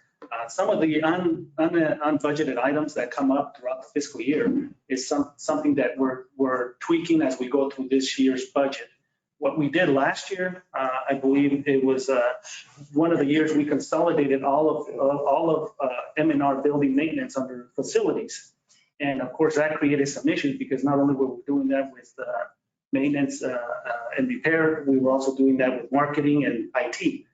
Some of the unbudgeted items that come up throughout the fiscal year is something that we're tweaking as we go through this year's budget. What we did last year, I believe it was one of the years we consolidated all of M&R building maintenance under facilities. And of course, that created some issues because not only were we doing that with maintenance and repair, we were also doing that with marketing and IT.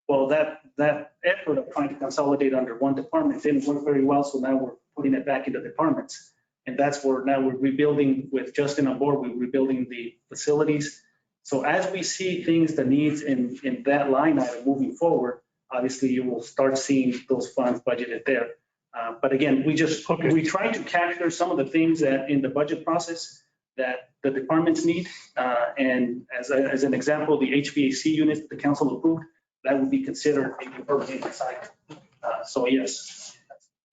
Well, that effort of trying to consolidate under one department didn't work very well, so now we're putting it back into departments. And that's where now we're rebuilding with Justin on board, we're rebuilding the facilities. So as we see things, the needs in that line item moving forward, obviously you will start seeing those funds budgeted there. But again, we try to capture some of the things that in the budget process that the departments need. And as an example, the HVAC units that the council approved, that would be considered a deferred maintenance item. So yes.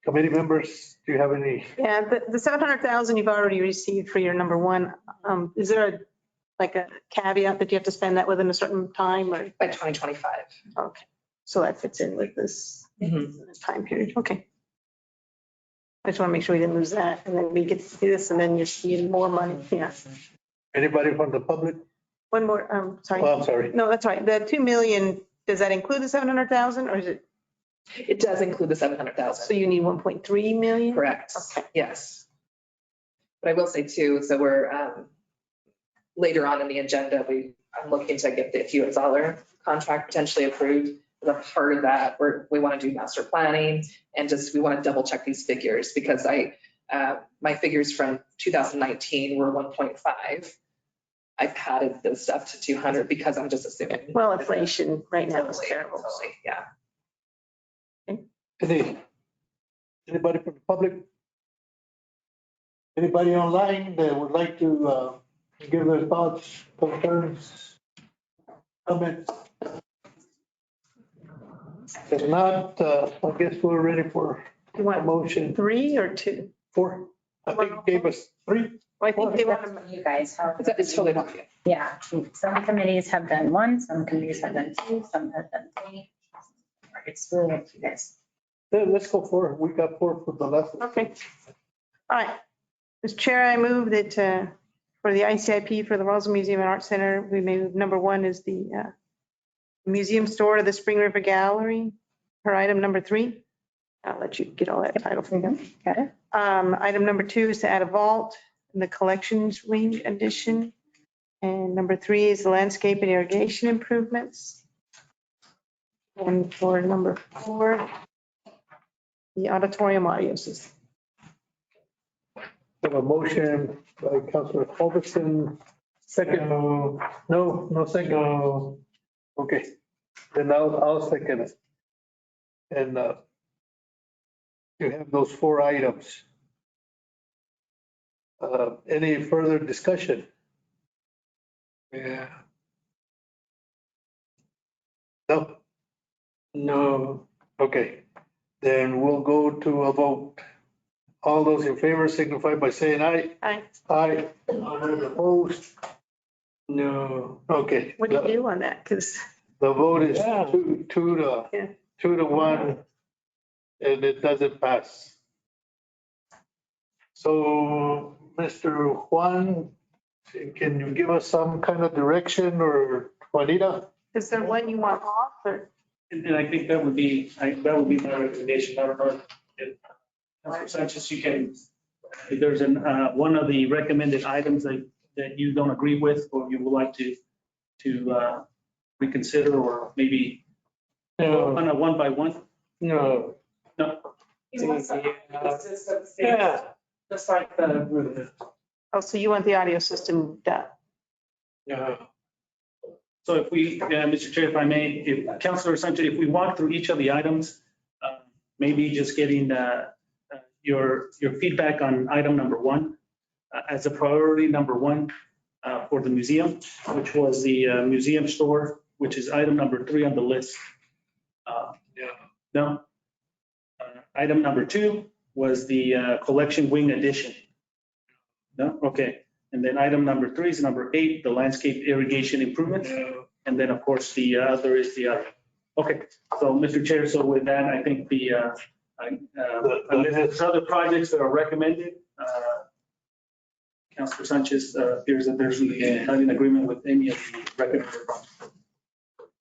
Committee members, do you have any? Yeah, the 700,000 you've already received for your number 1. Is there a caveat that you have to spend that within a certain time or? By 2025. Okay, so that fits in with this time period. Okay. I just want to make sure we didn't lose that. And then we get to do this and then you need more money. Yeah. Anybody from the public? One more, sorry. Oh, I'm sorry. No, that's right. The 2 million, does that include the 700,000 or is it, It does include the 700,000. so you need 1.3 million? Correct. Okay. Yes. But I will say too, so we're, later on in the agenda, I'm looking to get the $1 contract potentially approved. As a part of that, we want to do master planning and just, we want to double check these figures because my figures from 2019 were 1.5. I padded this up to 200 because I'm just assuming. Well, inflation right now is terrible. Totally, yeah. Anybody from the public? Anybody online that would like to give their thoughts, concerns, comments? If not, I guess we're ready for You a want motion. 3 or 2? 4. I think it gave us 3. Well, I think they want That's you guys, how. It's totally up to you. Yeah, some committees have done 1, some committees have done 2, some have done 3. It's really up to you guys. Let's go 4. We got 4 for the last. Okay. All right. Mr. Chair, I move that for the ICIP for the Roswell Museum and Art Center, we move number 1 is the museum store to the Spring River Gallery for item number 3. I'll let you get all that title for you. Got it? Item number 2 is to add a vault in the collections wing addition. And number 3 is the landscape and irrigation improvements. And for number 4, the auditorium audio system. We have a motion by Councilor Culbertson. Second. No second. No. Okay, then I'll second it. And you have those 4 items. Any further discussion? Yeah. No? No. Okay, then we'll go to a vote. All those in favor signify by saying aye. Aye. Aye. All those opposed? No. Okay. What do you do on that? Because The vote is Yeah. 2 to 1, and it doesn't pass. So, Mr. Juan, can you give us some kind of direction, or Juanita? is there one you want off or? And I think that would be my recommendation. I don't know if Councilor Sanchez, you can, if there's one of the recommended items that you don't agree with, or you would like to reconsider, or maybe on a 1 by 1? No. No. Yeah. Just like the. Oh, so you want the audio system done? No. So if we, Mr. Chair, if I may, if Councilor Sanchez, if we walk through each of the items, maybe just getting your feedback on item number 1 as a priority number 1 for the museum, which was the museum store, which is item number 3 on the list. No. Item number 2 was the collection wing addition. No, okay. And then item number 3 is number 8, the landscape irrigation improvements. And then, of course, the other is the other. Okay, so Mr. Chair, so with that, I think unless there's other projects that are recommended, Councilor Sanchez appears that there's not in agreement with any of the recommended projects.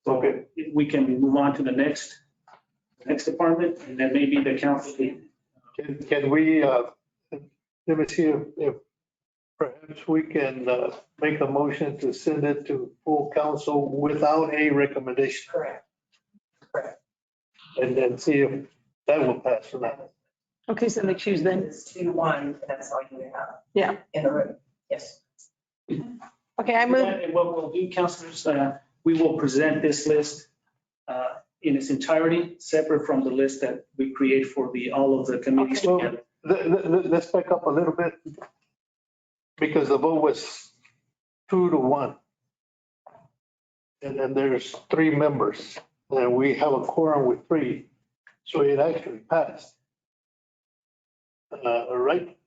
So we can move on to the next department, and then maybe the council. Can we, let me see if perhaps we can make a motion to send it to full council without a recommendation. Correct. And then see if that will pass or not. Okay, so they choose then. It's 2-1, that's all you have. Yeah. In the room, yes. Okay, I move. And what we'll do, councilors, we will present this list in its entirety, separate from the list that we create for all of the committees Okay. together. Let's back up a little bit, because the vote was 2 to 1. And then there's 3 members, and we have a quorum with 3, so it actually passed. Right?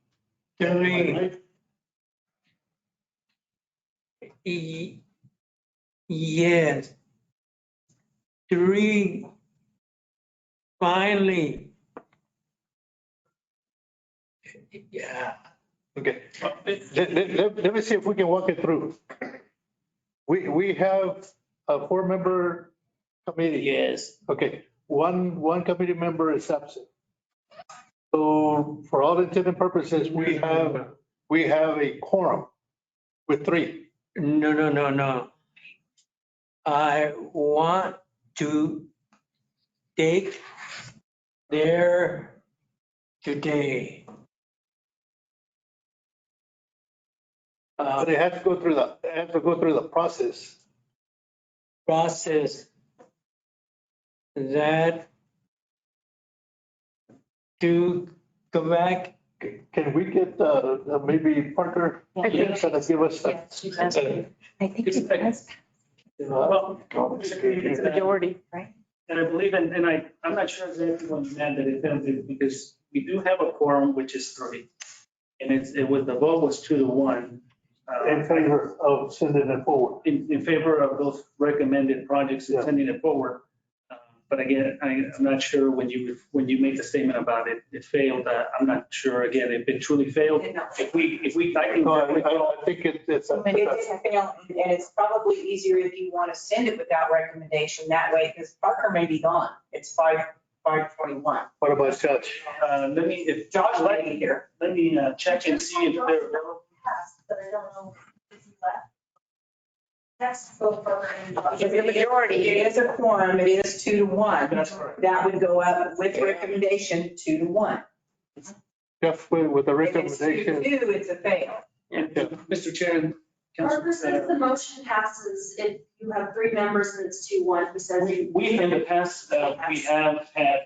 Yes. 3 finally Yeah. Okay, let me see if we can walk it through. We have a 4-member committee. Yes. Okay, one committee member is absent. So for all intents and purposes, we have a quorum with 3. No. I want to take there today. But they have to go through the process. Process that to come back. Can we get maybe Parker? I think- Kind of give us. Yeah, she's asking. I think it does. Well, It's a majority. And I believe, and I'm not sure exactly when you meant that it failed, because we do have a quorum, which is 3. And it was, the vote was 2-1. In favor of sending it forward. In favor of those recommended projects and sending it forward. But again, I'm not sure when you made the statement about it failed. I'm not sure, again, if it truly failed. If we, I can. No, I think it's. It didn't fail, and it's probably easier if you want to send it without recommendation that way, because Parker may be gone. It's 5:21. What about Judge? Let me, if Josh might be here. let me check and see if they're. But I don't know if he left. That's both program. If the majority, it is a quorum, it is 2-1. That's correct. That would go up with recommendation 2-1. Jeff, with the If it's 2-2, recommendation. it's a fail. Mr. Chair and Parker says Council. the motion passes if you have 3 members and it's 2-1. He says. We in the past, we have had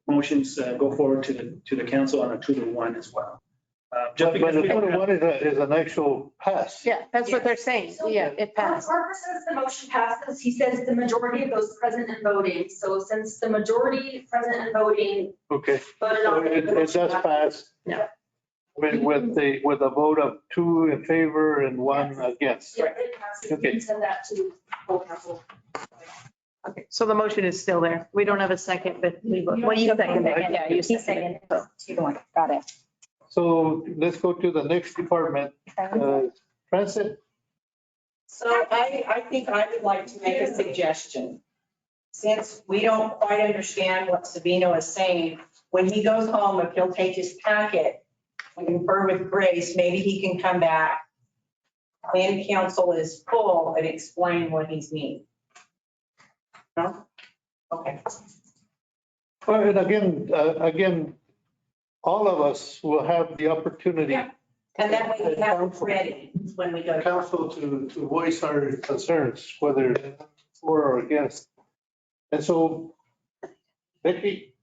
motions go forward to the council on a 2-1 as well. Just But because the we don't have. 21 is an actual pass. Yeah, that's what they're saying. Yeah, it passed. Parker says the motion passes. He says the majority of those present and voting. So since the majority present and voting Okay, voted so on it does pass. Yeah. With a vote of 2 in favor and 1 against. Yeah, it passes. You Okay. can send that to full council. Okay, so the motion is still there. We don't have a second, but we, well, you second it. Yeah, you He second it. seconded, 2-1, got it. So let's go to the next department, transit. So I think I would like to make a suggestion. Since we don't quite understand what Sabino is saying, when he goes home, if he'll take his packet and confer with Grace, maybe he can come back when council is full and explain what he's meaning. No? Okay. Well, and again, all of us will have the opportunity. Yeah. And that way we have it ready when we go to Council to voice our concerns, whether for or against. And so, Becky,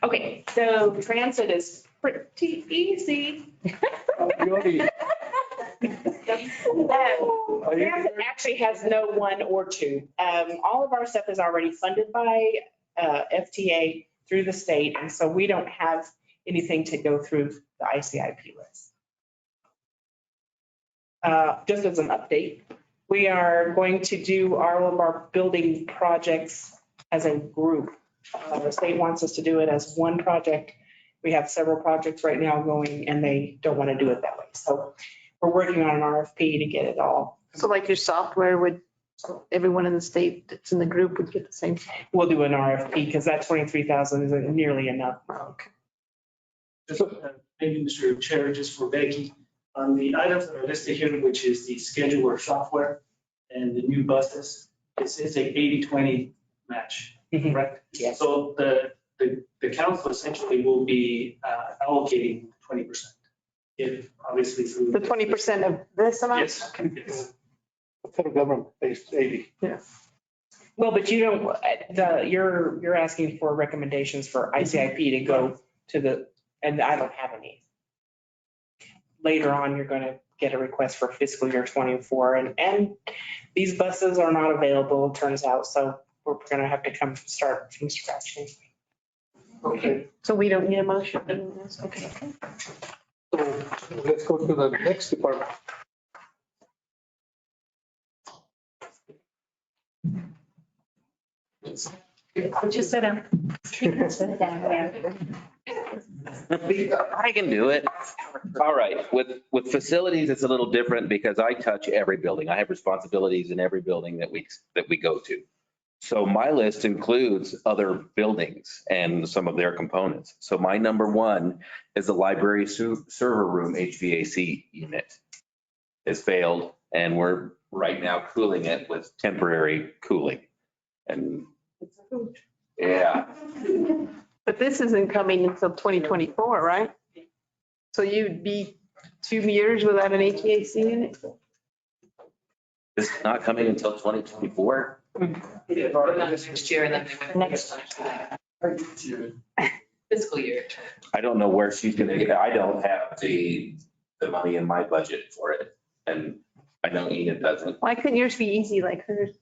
Okay, so transit is pretty easy. you already, Transit actually has no 1 or 2. All of our stuff is already funded by FTA through the state, and so we don't have anything to go through the ICIP list. Just as an update, we are going to do all of our building projects as a group. The state wants us to do it as one project. We have several projects right now going, and they don't want to do it that way. So we're working on an RFP to get it all. So like your software would, so everyone in the state that's in the group would get the same. We'll do an RFP because that 23,000 isn't nearly enough. Okay. Just, maybe Mr. Chair, just for Becky, on the items that are listed here, which is the scheduler software and the new buses, it's a 80-20 match, correct? Yes. So the council essentially will be allocating 20%. If obviously through. The 20% of this amount? Yes. Yes. the federal government pays 80. Well, but you don't, you're asking for recommendations for ICIP to go to the, and I don't have any. Later on, you're going to get a request for fiscal year 24 and these buses are not available, it turns out. So we're going to have to start from scratch. Okay, So we don't need a motion. Okay. so let's go to the next department. Just sit down. Sit down, yeah. I can do it. All right, with facilities, it's a little different because I touch every building. I have responsibilities in every building that we go to. So my list includes other buildings and some of their components. So my number one is the library server room HVAC unit. It's failed and we're right now cooling it with temporary cooling. And yeah, But this isn't coming until 2024, right? So you'd be 2 years without an HVAC unit? it's not coming until 2024. Next year and then Next. fiscal year. I don't know where she's gonna get it. I don't have the money in my budget for it. And I know Enid doesn't. Why couldn't yours be easy like hers?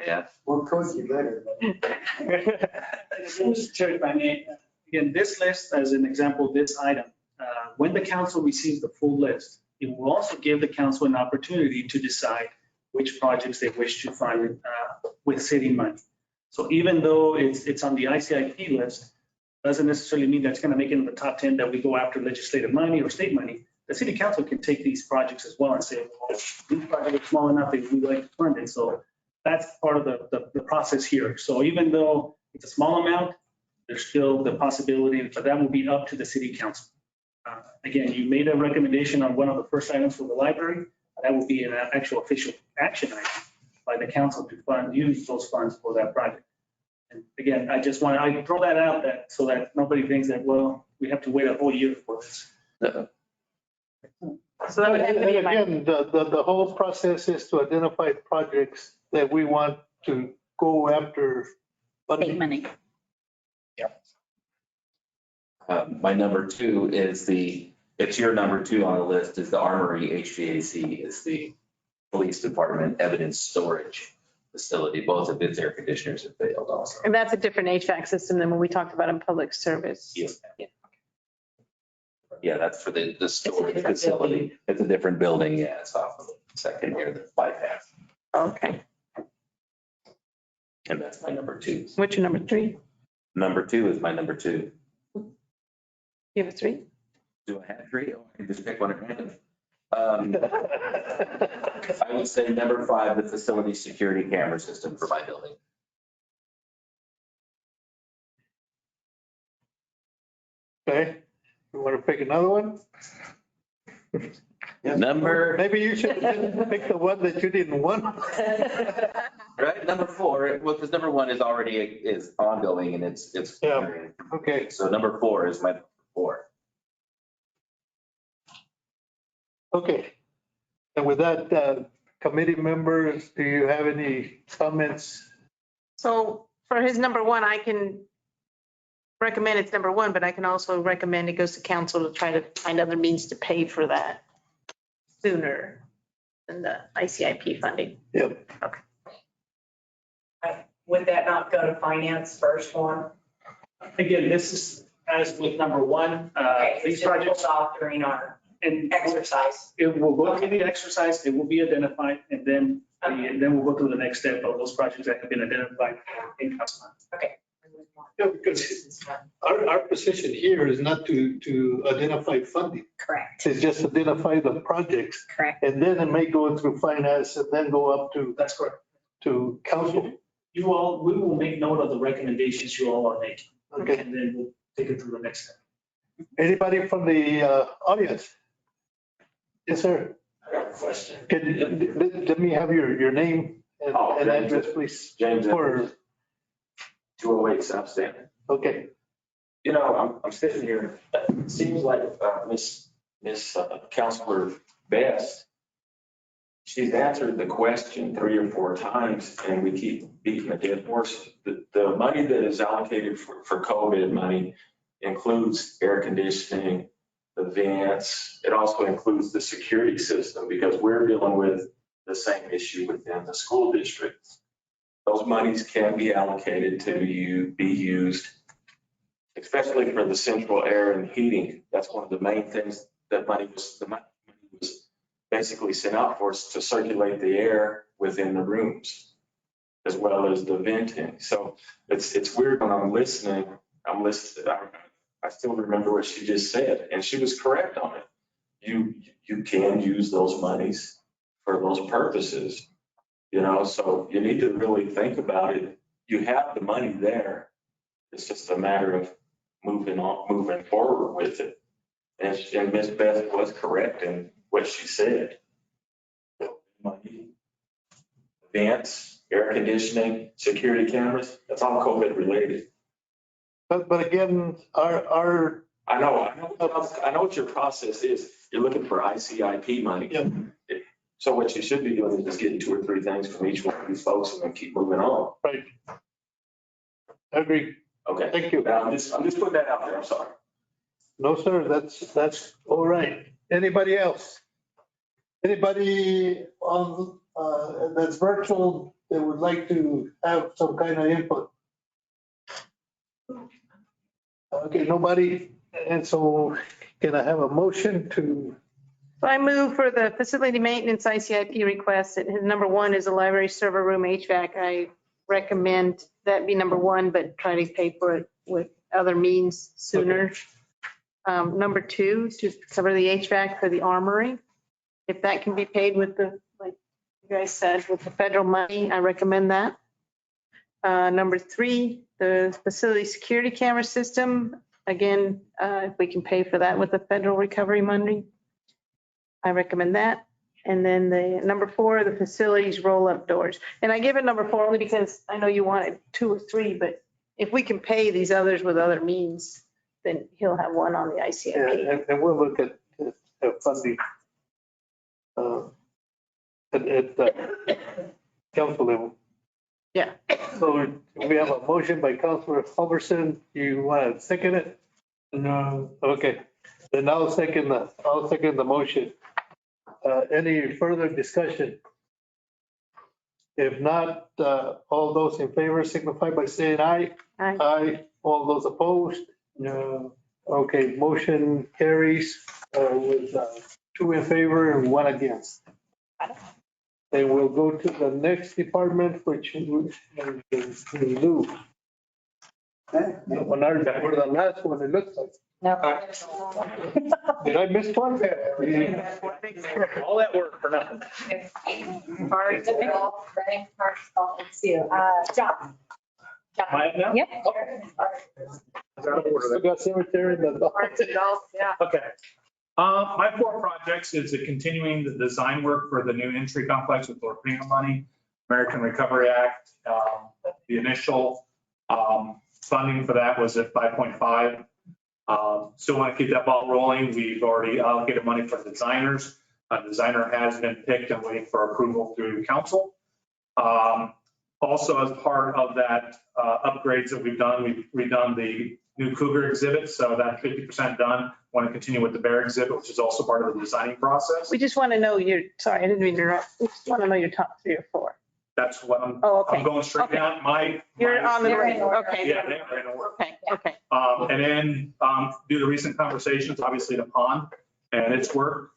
Yeah. We'll coach you later. Mr. Chair, if I may, again, this list, as an example, this item, when the council receives the full list, it will also give the council an opportunity to decide which projects they wish to fund with city money. So even though it's on the ICIP list, doesn't necessarily mean that's going to make it in the top 10 that we go after legislative money or state money. The city council can take these projects as well and say, well, these projects are small enough that we'd like to fund it. So that's part of the process here. So even though it's a small amount, there's still the possibility, but that will be up to the city council. Again, you made a recommendation on one of the first items for the library. That will be an actual official action item by the council to use those funds for that project. And again, I throw that out so that nobody thinks that, well, we have to wait a whole year for this. So that would have to be my, Again, the whole process is to identify projects that we want to go after. State money. My number two is it's your number two on the list is the Armory HVAC, is the police department evidence storage facility. Both of its air conditioners have failed also. and that's a different HVAC system than what we talked about in public service. Yes. Yeah, that's for the storage facility. It's a different building. Yeah, it's off of the second near the bypass. Okay. And that's my number two. What's your number 3? Number two is my number two. You have a 3? Do I have three? Or I can just pick one at random. I would say number 5, the facility security camera system for my building. Okay, you want to pick another one? Maybe you should pick the one that you didn't want. Right, number 4, well, because number 1 is already ongoing and it's. Yeah. Okay, So number 4 is my 4. okay. And with that, committee members, do you have any comments? So for his number 1, I can recommend it's number 1, but I can also recommend it goes to council to try to find other means to pay for that sooner than the ICIP funding. Yep. Would that not go to finance first one? Again, this is as with number 1, Okay, these it's just projects. doctoring our And exercise. it will go through the exercise, it will be identified, and then we'll go through the next step of those projects that have been identified in council. Yeah, because our position here is not to identify funding. Correct, It's just identify the projects, correct. and then it may go through finance and then go up That's correct. to council. We will make note of the recommendations you all are making. Okay. And then we'll take it through the next step. Anybody from the audience? Yes, sir. I got a question. Let me have your name and James. address, please. James, For, 208 South Stanton. okay. You know, I'm sitting here, it seems like Miss Counselor Best, she's answered the question 3 or 4 times and we keep beating a dead horse. The money that is allocated for COVID money includes air conditioning, the vents. It also includes the security system because we're dealing with the same issue within the school district. Those monies can be allocated to be used, especially for the central air and heating. That's one of the main things that money was basically sent out for, us to circulate the air within the rooms, as well as the venting. So it's weird when I'm listening, I still remember what she just said, and she was correct on it. You can use those monies for those purposes, you know, so you need to really think about it. You have the money there. It's just a matter of moving forward with it. And Ms. Beth was correct in what she said. Money, vents, air conditioning, security cameras, that's all COVID related. But again, our. I know what your process is. You're looking for ICIP money. Yeah. So what you should be doing is just getting 2 or 3 things from each one of these folks and then keep moving on. Right. I agree. Okay. Thank you. Now, I'm just putting that out there. I'm sorry. No, sir, that's all right. Anybody else? Anybody on, that's virtual that would like to have some kind of input? Okay, nobody. And so can I have a motion to? I move for the facility maintenance ICIP request. Number 1 is a library server room HVAC. I recommend that be number 1, but try to pay for it with other means sooner. Number 2, to cover the HVAC for the armory. If that can be paid with the, like you guys said, with the federal money, I recommend that. Number 3, the facility security camera system. Again, if we can pay for that with the federal recovery money, I recommend that. And then the number 4, the facilities roll-up doors. And I give it number 4 only because I know you wanted 2 or 3, but if we can pay these others with other means, then he'll have one on the ICIP. Yeah, and we'll look at funding at the council level. Yeah. So we have a motion by Councilor Culberson. You want to second it? No. Okay, then I'll second the motion. Any further discussion? If not, all those in favor signify by saying aye. Aye. Aye. All those opposed? No. Okay, motion carries with 2 in favor and 1 against. Then we'll go to the next department, which is new. On our, for the last one, it looks like. Did I miss one? All that work for nothing. John. Am I up now? Yep. We got cemetery and the. Yeah. Okay. My 4 projects is continuing the design work for the new entry complex with Lord Primo money, American Recovery Act. The initial funding for that was at 5.5. Still want to keep that ball rolling. We've already allocated money for the designers. A designer has been picked and waiting for approval through council. Also, as part of that upgrades that we've done, we've redone the new Cougar exhibit. So that's 50% done. Want to continue with the bear exhibit, which is also part of the designing process. We just want to know sorry, I didn't mean to interrupt. We just want to know your top 3 or 4. That's what I'm going straight Okay. down. You're on the right. Okay. Yeah, they're in order. Okay. And then do the recent conversations, obviously the pond and its work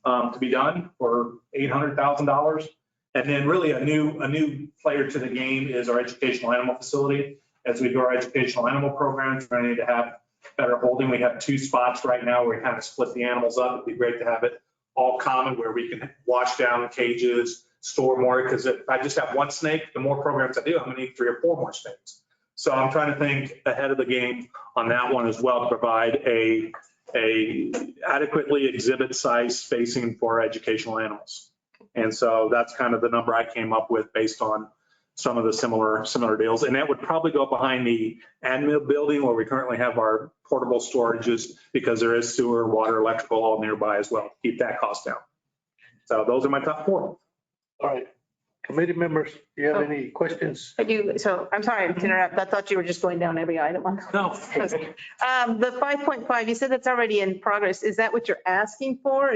to be done for $800,000. And then really a new player to the game is our educational animal facility. As we do our educational animal programs, we're going to need to have better holding. We have 2 spots right now where we kind of split the animals up. It'd be great to have it all common where we can wash down cages, store more, because if I just have 1 snake, the more programs I do, I'm going to need 3 or 4 more snakes. So I'm trying to think ahead of the game on that one as well to provide a adequately exhibit size spacing for educational animals. And so that's kind of the number I came up with based on some of the similar deals. And that would probably go behind the admin building where we currently have our portable storages because there is sewer, water, electrical all nearby as well. Keep that cost down. So those are my top 4. All right. Committee members, do you have any questions? I do. So I'm sorry to interrupt. I thought you were just going down every item. No. The 5.5, you said that's already in progress. Is that what you're asking for?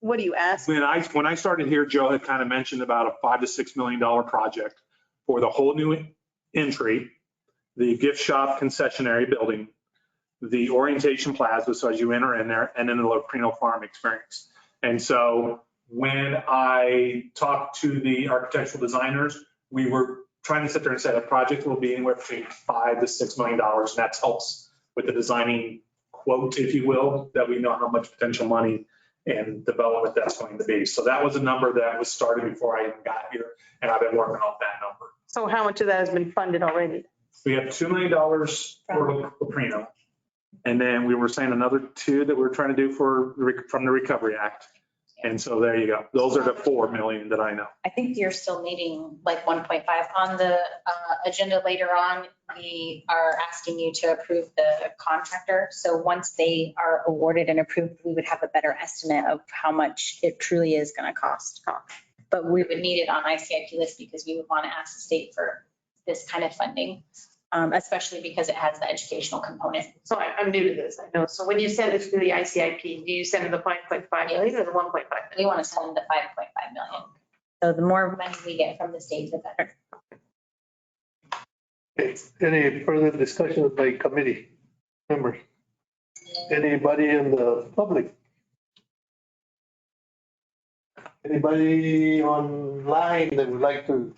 What do you ask? When I started here, Joe had kind of mentioned about a $5 to $6 million project for the whole new entry, the gift shop concessionary building, the orientation plaza, so as you enter in there, and then the Loprino Farm experience. And so when I talked to the architectural designers, we were trying to sit there and say the project will be anywhere between $5 to $6 million, and that helps with the designing quote, if you will, that we know how much potential money and development that's going to be. So that was a number that was started before I even got here, and I've been working off that number. So how much of that has been funded already? We have $2 million for Caprino. And then we were saying another 2 that we're trying to do from the Recovery Act. And so there you go. Those are the 4 million that I know. I think you're still needing like 1.5 on the agenda later on. We are asking you to approve the contractor. So once they are awarded and approved, we would have a better estimate of how much it truly is going to cost. But we would need it on ICIP list because we would want to ask the state for this kind of funding, especially because it has the educational component. So I'm new to this, I know. So when you send it to the ICIP, do you send it the 5.5 million or the 1.5 million? We want to send the 5.5 million. So the more money we get from the state, the better. Okay. Any further discussions by committee members? Anybody in the public? Anybody online that would like to?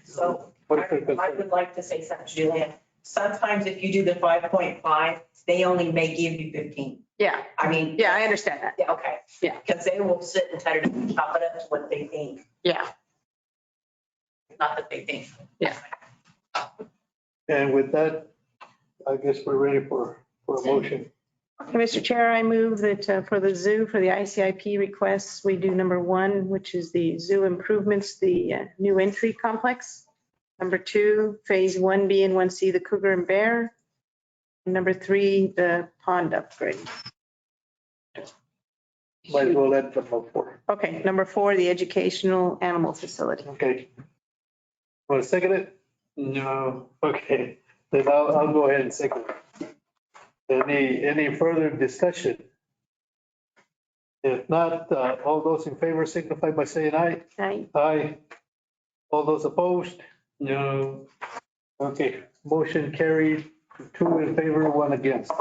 So I would like to say something, Julian. Sometimes if you do the 5.5, they only may give you 15. Yeah, I mean. yeah, I understand that. Yeah, okay. Yeah. Because they will sit and try to chop it up to what they think, Yeah, not that they think. yeah. And with that, I guess we're ready for a motion. Okay, Mr. Chair, I move that for the zoo, for the ICIP requests, we do number 1, which is the zoo improvements, the new entry complex. Number 2, phase 1B and 1C, the cougar and bear. And number 3, the pond upgrade. Might as well add number 4. Okay, number 4, the educational animal facility. Okay. Want to second it? No. Okay, then I'll go ahead and second it. Any further discussion? If not, all those in favor signify by saying aye. Aye. Aye. All those opposed? No. Okay, motion carried, 2 in favor, 1 against.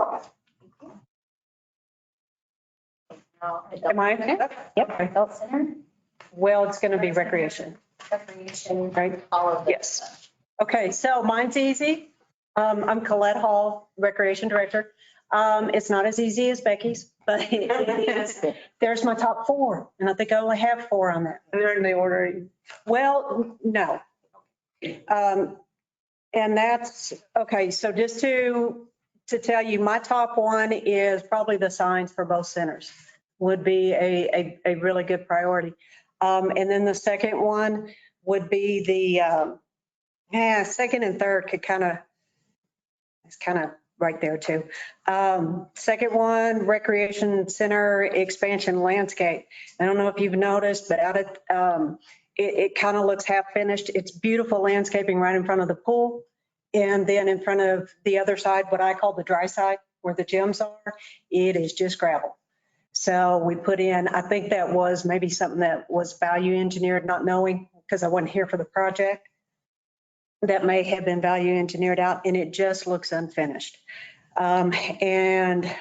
Am I? Yep, adult center, Well, it's going to be recreation. recreation, Right. all of this Yes. stuff. Okay, so mine's easy. I'm Colette Hall, Recreation Director. It's not as easy as Becky's, but it is. There's my top 4, and I think I only have 4 on that. They're in the order. Well, no. And that's, okay, so just to tell you, my top 1 is probably the signs for both centers would be a really good priority. And then the second one would be the, second and third could it's kind of right there too. Second one, recreation center expansion landscape. I don't know if you've noticed, but out at, it kind of looks half finished. It's beautiful landscaping right in front of the pool. And then in front of the other side, what I call the dry side where the gyms are, it is just gravel. So we put in, I think that was maybe something that was value engineered, not knowing because I wasn't here for the project. That may have been value engineered out and it just looks unfinished. And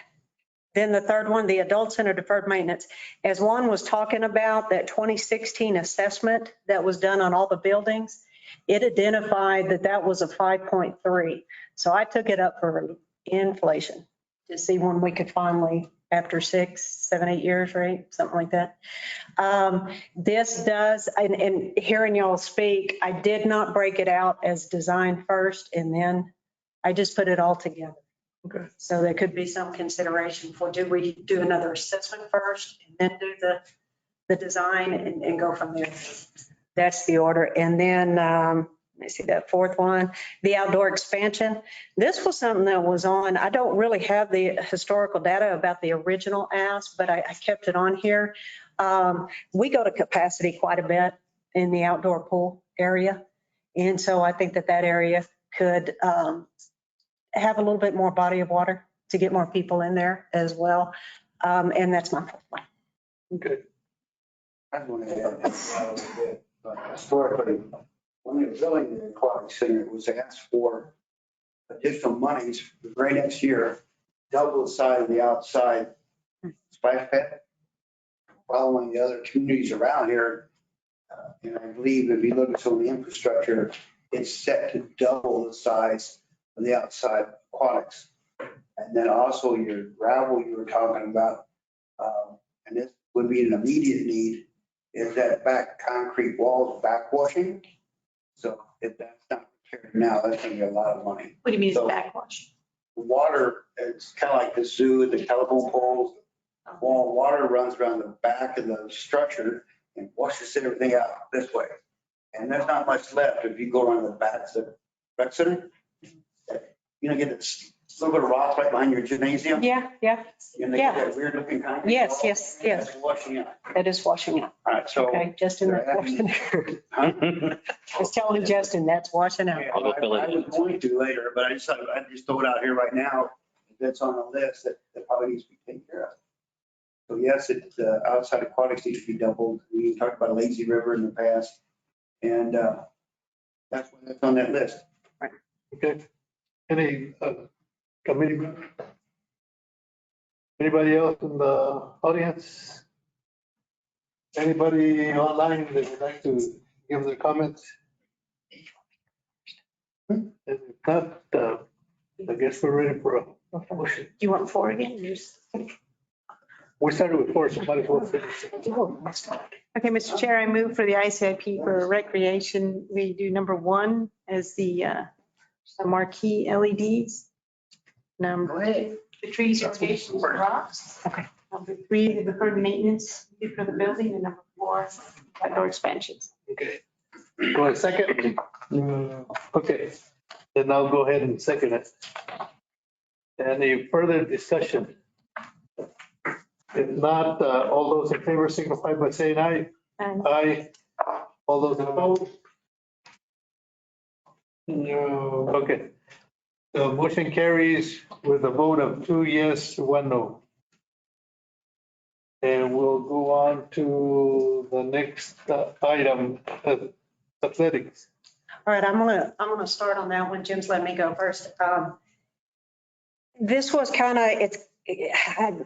then the third one, the adult center deferred maintenance. As Juan was talking about that 2016 assessment that was done on all the buildings, it identified that that was a 5.3. So I took it up for inflation to see when we could finally, after 6, 7, 8 years, right? Something like that. This does, and hearing y'all speak, I did not break it out as design first and then I just put it all together. Okay. So there could be some consideration for, do we do another assessment first and then do the design and go from there? That's the order. And then, let me see that fourth one, the outdoor expansion. This was something that was on, I don't really have the historical data about the original ask, but I kept it on here. We go to capacity quite a bit in the outdoor pool area. And so I think that area could have a little bit more body of water to get more people in there as well. And that's my fourth one. Okay. I'm going to add that a little bit. Historically, when they were building the aquatic center, it was asked for additional monies the very next year, double the size of the outside splash pad. Following the other communities around here, and I believe if you look at some of the infrastructure, it's set to double the size of the outside aquatics. And then also your gravel you were talking about, and this would be an immediate need, is that back concrete walls backwashing. So if that's not repaired now, that's gonna be a lot of money. What do you mean it's So- backwash? Water, it's kind of like the zoo, the telephone poles. Water runs around the back of the structure and washes everything out this way. And there's not much left if you go around the back of the rec center. You know, get this little bit of rock right behind your gymnasium. Yeah, yeah. And they get that weird looking concrete. Yes, wall. yes, yes. That's washing out. That is washing out. All right, so. Okay, Justin, that's washing out. I was telling Justin, that's washing out. Yeah, I'll go fill it I in. was going to later, but I just throw it out here right now. That's on the list that probably needs to be taken care of. So yes, outside aquatics needs to be doubled. We talked about lazy river in the past. And that's on that list. Okay. Any committee members? Anybody else in the audience? Anybody online that would like to give their comments? And if not, I guess we're ready for a motion. Do you want 4 again? We started with 4, so might as well finish. Okay, Mr. Chair, I move for the ICIP for recreation. We do number 1 as the marquee LEDs. Number 2, the trees, irrigation, and rocks. Okay. Number 3, the deferred maintenance for the building, and number 4, outdoor expansions. Okay. Go ahead, second. Okay, then I'll go ahead and second it. Any further discussion? If not, all those in favor signify by saying aye. Aye. All those opposed? No. Okay. The motion carries with a vote of 2 yes, 1 no. And we'll go on to the next item, athletics. All right, I'm gonna start on that one. Jim's letting me go first. This was kind of,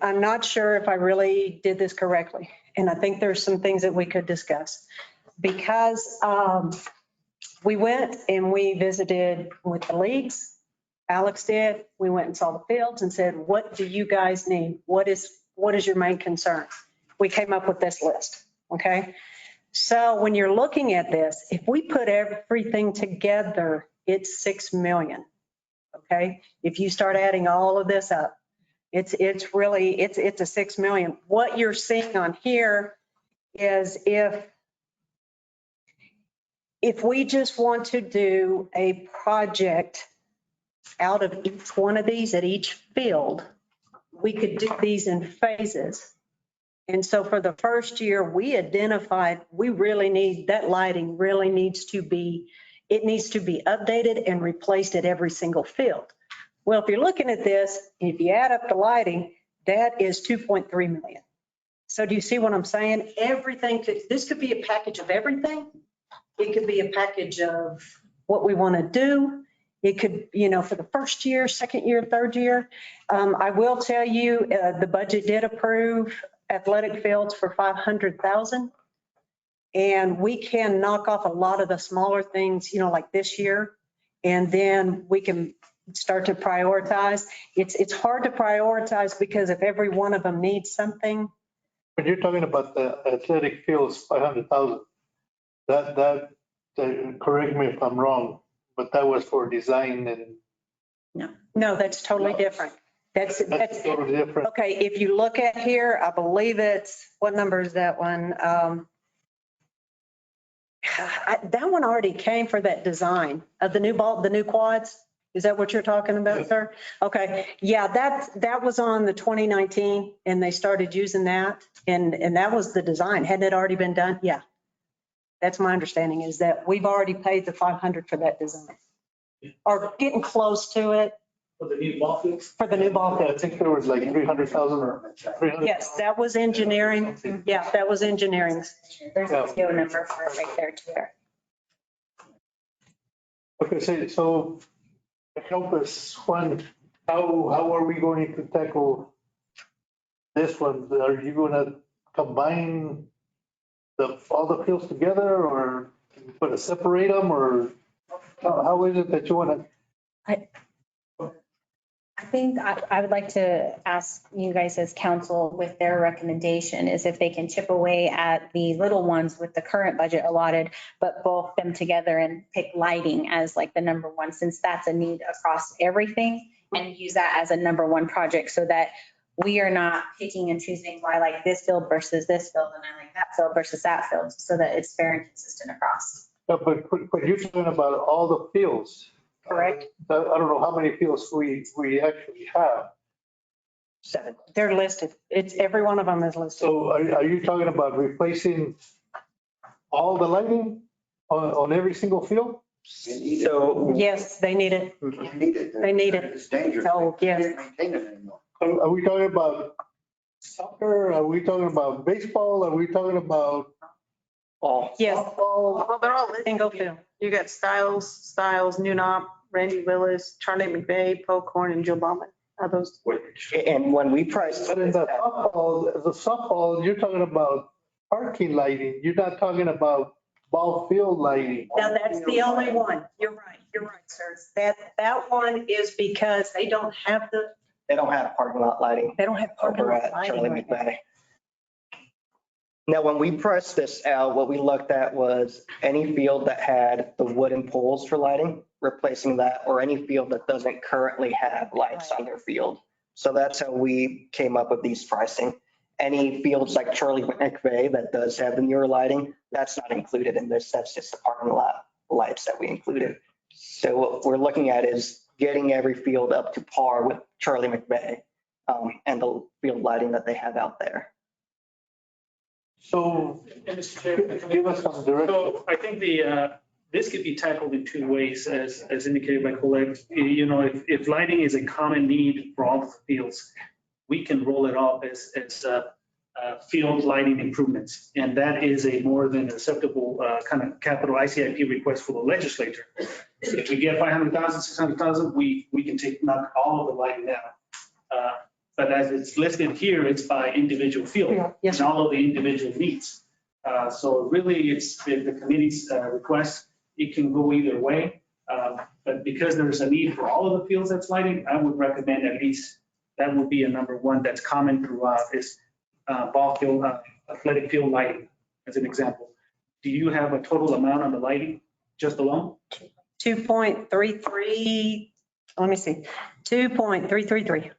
I'm not sure if I really did this correctly. And I think there's some things that we could discuss. Because we went and we visited with the leagues. Alex did. We went and saw the fields and said, what do you guys need? What is your main concern? We came up with this list, okay? So when you're looking at this, if we put everything together, it's 6 million, okay? If you start adding all of this up, it's a 6 million. What you're seeing on here is if we just want to do a project out of each one of these at each field, we could do these in phases. And so for the first year, we identified, we really need, that lighting really needs to be, it needs to be updated and replaced at every single field. Well, if you're looking at this, if you add up the lighting, that is 2.3 million. So do you see what I'm saying? Everything, this could be a package of everything. It could be a package of what we want to do. It could, for the first year, second year, third year. I will tell you, the budget did approve athletic fields for 500,000. And we can knock off a lot of the smaller things, like this year. And then we can start to prioritize. It's hard to prioritize because if every one of them needs something. When you're talking about the athletic fields, 500,000, that correct me if I'm wrong, but that was for design and. No, that's totally different. That's totally different. Okay, if you look at here, I believe it's, what number is that one? That one already came for that design of the new quads. Is that what you're talking about, sir? Okay, yeah, that was on the 2019 and they started using that and that was the design. Hadn't it already been done? Yeah. That's my understanding is that we've already paid the 500 for that design. Or getting close to it. For the new ball fields? For the new ball field. I think there was like 300,000 or 300. Yes, that was engineering. Yeah, that was engineering. There's a PO number for it right there too. Okay, so help us, Juan, how are we going to tackle this one? Are you going to combine all the fields together or put a separate them or how is it that you want to? I think I would like to ask you guys as council with their recommendation is if they can chip away at the little ones with the current budget allotted, but bulk them together and pick lighting as like the number one, since that's a need across everything, and use that as a number one project so that we are not picking and choosing why I like this field versus this field and I like that field versus that field, so that it's fair and consistent across. But you're talking about all the fields. Correct. I don't know how many fields we actually have. 7. They're listed. It's, every one of them is listed. So are you talking about replacing all the lighting on every single field? So Yes, they need it. You need it. They need it. It's dangerous. Oh, yes. You can't maintain it anymore. Are we talking about soccer? Are we talking about baseball? Are we talking about? Yes. Softball? Well, they're all single field. You got Styles, Nunop, Randy Willis, Charlie McVeigh, Pocorn, and Joe Bauman. Are those? and when we priced. But in the softball, you're talking about parking lighting. You're not talking about ball field lighting. Now, that's the only one. You're right, sir. That one is because they don't have They don't have parking lot lighting they don't have parking over lot at lighting Charlie right now. McVeigh. Now, when we priced this out, what we looked at was any field that had the wooden poles for lighting, replacing that, or any field that doesn't currently have lights on their field. So that's how we came up with these pricing. Any fields like Charlie McVeigh that does have the newer lighting, that's not included in this. That's just the parking lot lights that we included. So what we're looking at is getting every field up to par with Charlie McVeigh and the field lighting that they have out there. So And Mr. Chair, give us some direction. So I think this could be tackled in two ways, as indicated by colleagues. You know, if lighting is a common need for all the fields, we can roll it off as field lighting improvements. And that is a more than acceptable kind of capital ICIP request for the legislature. If we get 500,000, 600,000, we can knock all of the lighting down. But as it's listed here, it's by individual field and all of the individual needs. So really, it's the committee's request. It can go either way. But because there's a need for all of the fields that's lighting, I would recommend at least that would be a number one that's common throughout is ball field, athletic field lighting, as an example. Do you have a total amount on the lighting just alone? 2.33, let me see, 2.333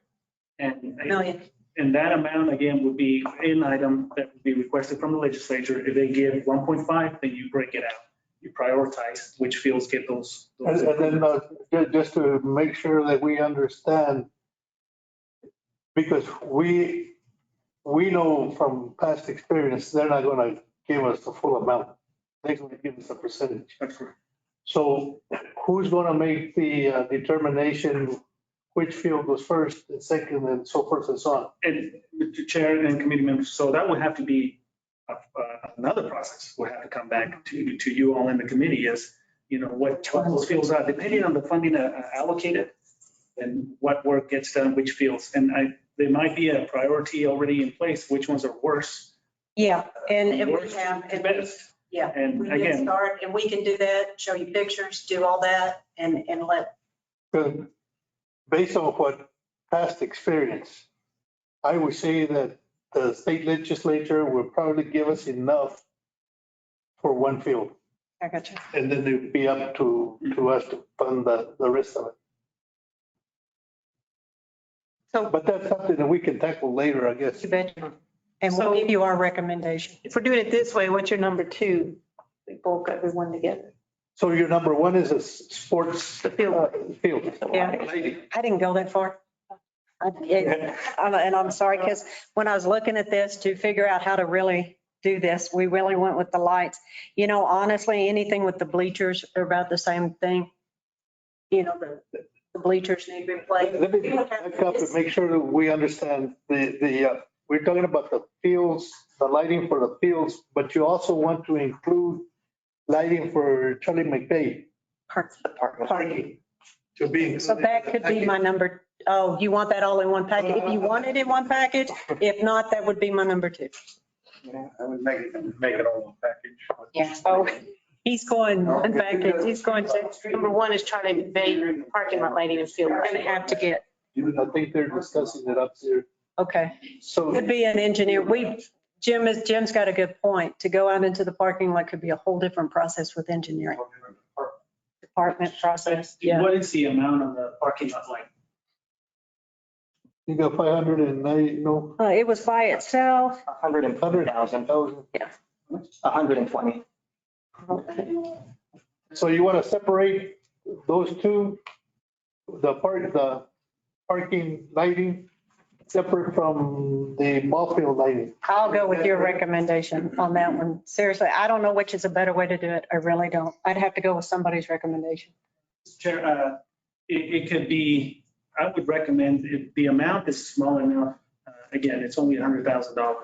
million. And that amount, again, would be an item that would be requested from the legislature. If they give 1.5, then you break it out. You prioritize which fields get those. And then just to make sure that we understand, because we know from past experience, they're not going to give us the full amount. They're going to give us a percentage. That's correct. So who's going to make the determination which field goes first and second and so forth and so on? And Mr. Chair and committee members, so that would have to be another process. We'll have to come back to you all in the committee as, you know, what those fields are, depending on the funding allocated and what work gets done, which fields. And there might be a priority already in place, which ones are worse. Yeah, and if we Worst have, to best. yeah, And we can again, start and we can do that, show you pictures, do all that and let. Based on what past experience, I would say that the state legislature will probably give us enough for one field. I got you. And then it'd be up to us to fund the rest of it. So, But that's something that we can tackle later, I guess. you bet you. And we'll give you our recommendation. If we're doing it this way, what's your number 2? We bulk everyone together. So your number one is a sports field. Yeah, I didn't go that far. And I'm sorry, because when I was looking at this to figure out how to really do this, we really went with the lights. You know, honestly, anything with the bleachers are about the same thing. You know, the bleachers need to be replaced. Let me back up and make sure that we understand we're talking about the fields, the lighting for the fields, but you also want to include lighting for Charlie McVeigh. Parking. To be. So that could be my number. Oh, you want that all in one package? If you want it in one package, if not, that would be my number 2. I would make it all one package. Yeah. Oh, he's going one package. He's going to. Number 1 is Charlie McVeigh parking lot lighting and field. We're going to have to get I think they're discussing it up there. Okay. So, Could be an engineer. Jim's got a good point. To go out into the parking lot could be a whole different process with engineering. Department process, yeah. What is the amount on the parking lot like? you got 590, no, It was by itself. 120,000, 120. so you want to separate those two, the parking lighting, separate from the ball field lighting? I'll go with your recommendation on that one. Seriously, I don't know which is a better way to do it. I really don't. I'd have to go with somebody's recommendation. Chair, it could be, I would recommend, if the amount is small enough, again, it's only $100,000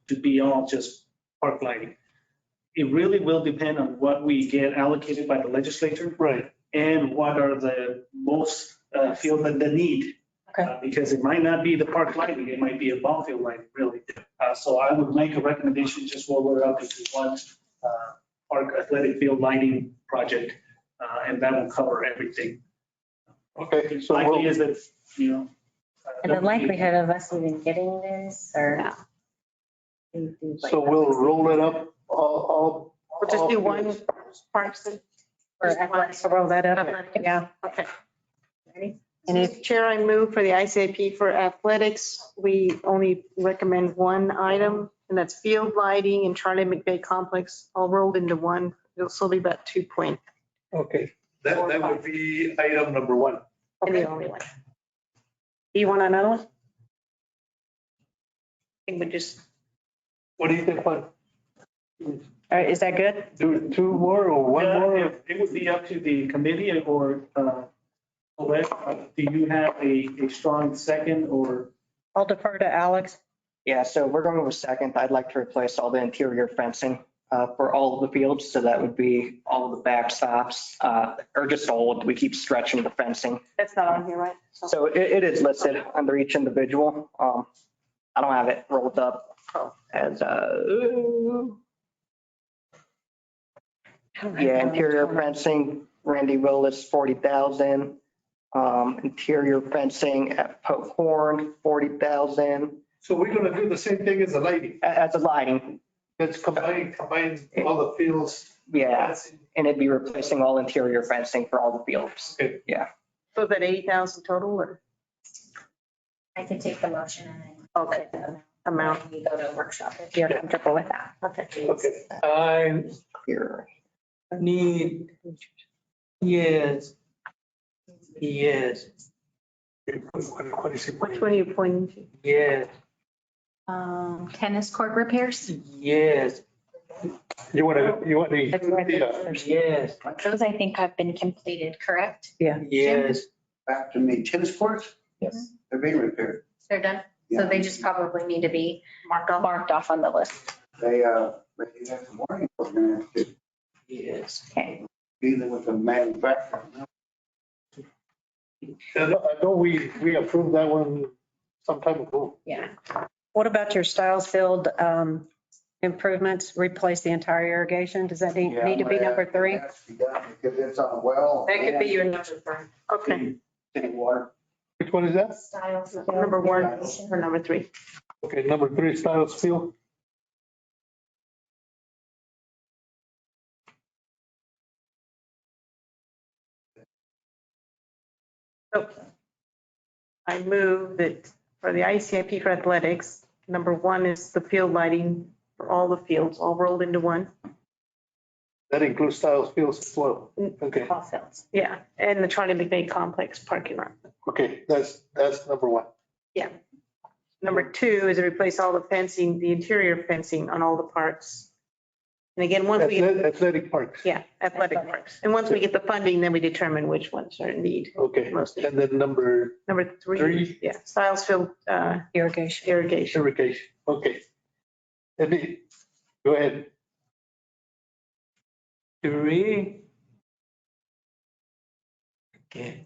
to be all just park lighting. It really will depend on what we get allocated by the legislature. Right. And what are the most feel that the need. Okay. Because it might not be the park lighting, it might be a ball field lighting, really. So I would make a recommendation just while we're up into one park athletic field lighting project, and that will cover everything. Okay, so Likely is that, you know. And the likelihood of us even getting this or? so we'll roll it up all. We'll just do one parks and. Or athletics. So roll that up. Yeah. Okay. Ready? And if Chair, I move for the ICIP for athletics, we only recommend one item, and that's field lighting and Charlie McVay complex all rolled into one. It'll still be about 2 point. Okay, that would be item number one. And the only one. Do you want another one? I think we just, What do you think, Juan? All right, is that good? Do two more or one more? It would be up to the committee or, do you have a strong second or? I'll defer to Alex. Yeah, so we're going with second. I'd like to replace all the interior fencing for all of the fields. So that would be all of the backstops, or just old. We keep stretching the fencing. that's not on here, right? So it is listed under each individual. I don't have it rolled up as interior fencing, Randy Willis, 40,000. Interior fencing at Poke Horn, 40,000. So we're gonna do the same thing as the lighting. As a lighting, Let's combine all the fields. yeah, and it'd be replacing all interior fencing for all the fields. Okay. Yeah. So is that 80,000 total or? I can take the motion and then. Okay. Amount. We go to a workshop if you're comfortable with that. Okay. Okay. I need, yes. Yes. What is it? Which one are you pointing to? Yes. Tennis court repairs? Yes. You want the, Yes. Those I think have been completed, correct? Yes. Back to me, tennis courts? Yes. They're being repaired. They're done? So Yeah. they just probably need to be marked off on the list. They have some warning programs to Yes. Okay. dealing with the manufacturer. I know we approved that one some time ago. Yeah. What about your Stiles Field improvements? Replace the entire irrigation? Does that need to be number 3? Because it's on a well. That could be your number 3. Okay. City water. Which one is that? Styles. Number 1 or number 3. Okay, number 3, Stiles Field. So I move that for the ICIP for athletics, number 1 is the field lighting for all the fields, all rolled into one. That includes Stiles Fields as well. Okay, All fields. Yeah, and the Charlie McVay complex parking lot. okay, that's number 1. Yeah. Number 2 is to replace all the fencing, the interior fencing on all the parks. And again, once we get, Athletic parks. yeah, athletic parks. And once we get the funding, then we determine which ones are in need. Okay, Mostly. and then number Number 3, yeah, Stiles Field Irrigation. irrigation. irrigation. Okay. Go ahead. 3. Okay.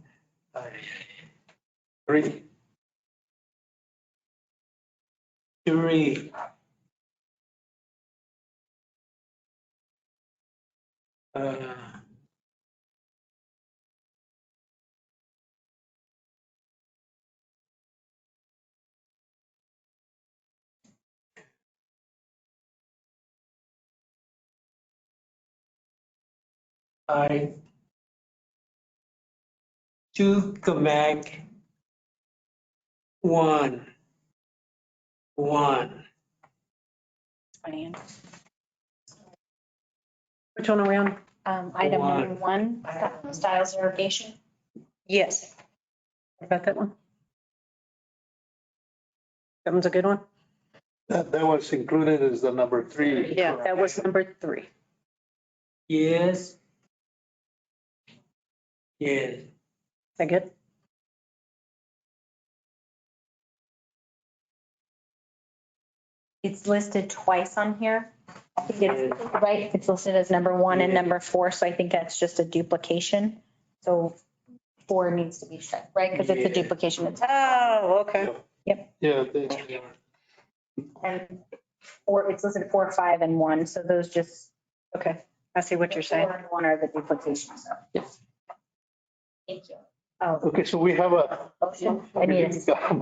3. 3. Aye. 2, Kamak. 1. 1. Which one are we on? Item One. number 1, styles irrigation. Yes. What about that one? That one's a good one? That was included as the number 3. Yeah, that was number 3. Yes. Yes. Is that good? It's listed twice on here. I think it's right, it's listed as number 1 and number 4, so I think that's just a duplication. So 4 needs to be checked, right? Because it's a duplication. It's Oh, okay. Yep. Yeah. And 4, it's listed 4, 5, and 1, so those just. Okay, I see what you're saying. 4 and 1 are the duplications, so. Yes. Thank you. Oh, Okay, so we have a. motion. I need a second,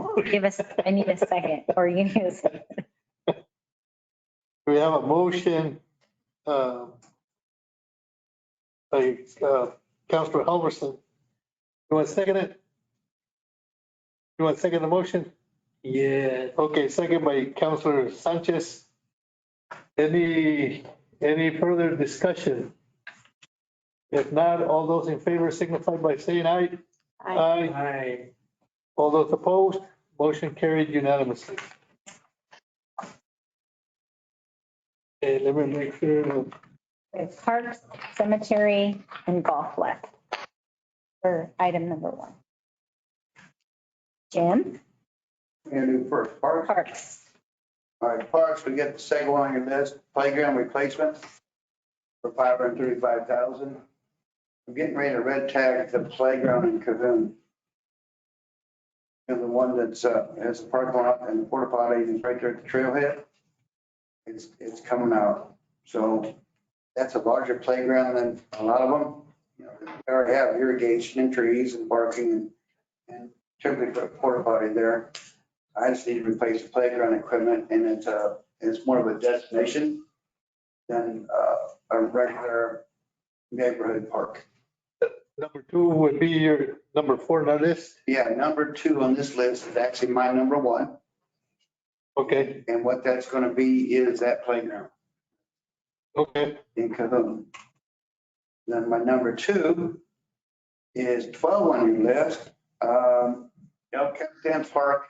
or you need a second. We have a motion by Councilor Halverson. You want to second it? You want to second the motion? Yeah. Okay, second by Councilor Sanchez. Any further discussion? If not, all those in favor signify by saying aye. Aye. Aye. All those opposed, motion carried unanimously. Okay, let me make sure. It's parks, cemetery, and golf left for item number 1. Jim? And do first, parks. Parks. All right, parks, we get the second one on your list, playground replacement for $535,000. I'm getting ready to red tag the playground in Cahoon. And the one that's, has the parking lot and the porta potty is right there at the trailhead. It's coming out. So that's a larger playground than a lot of them. You know, they already have irrigation and trees and parking and typically put a porta potty there. I just need to replace the playground equipment, and it's more of a destination than a regular neighborhood park. Number 2 would be your number 4 on our list. Yeah, number 2 on this list is actually my number 1. Okay. And what that's going to be is that playground. Okay. In Cahoon. Then my number 2 is 12 on your list. Captain Park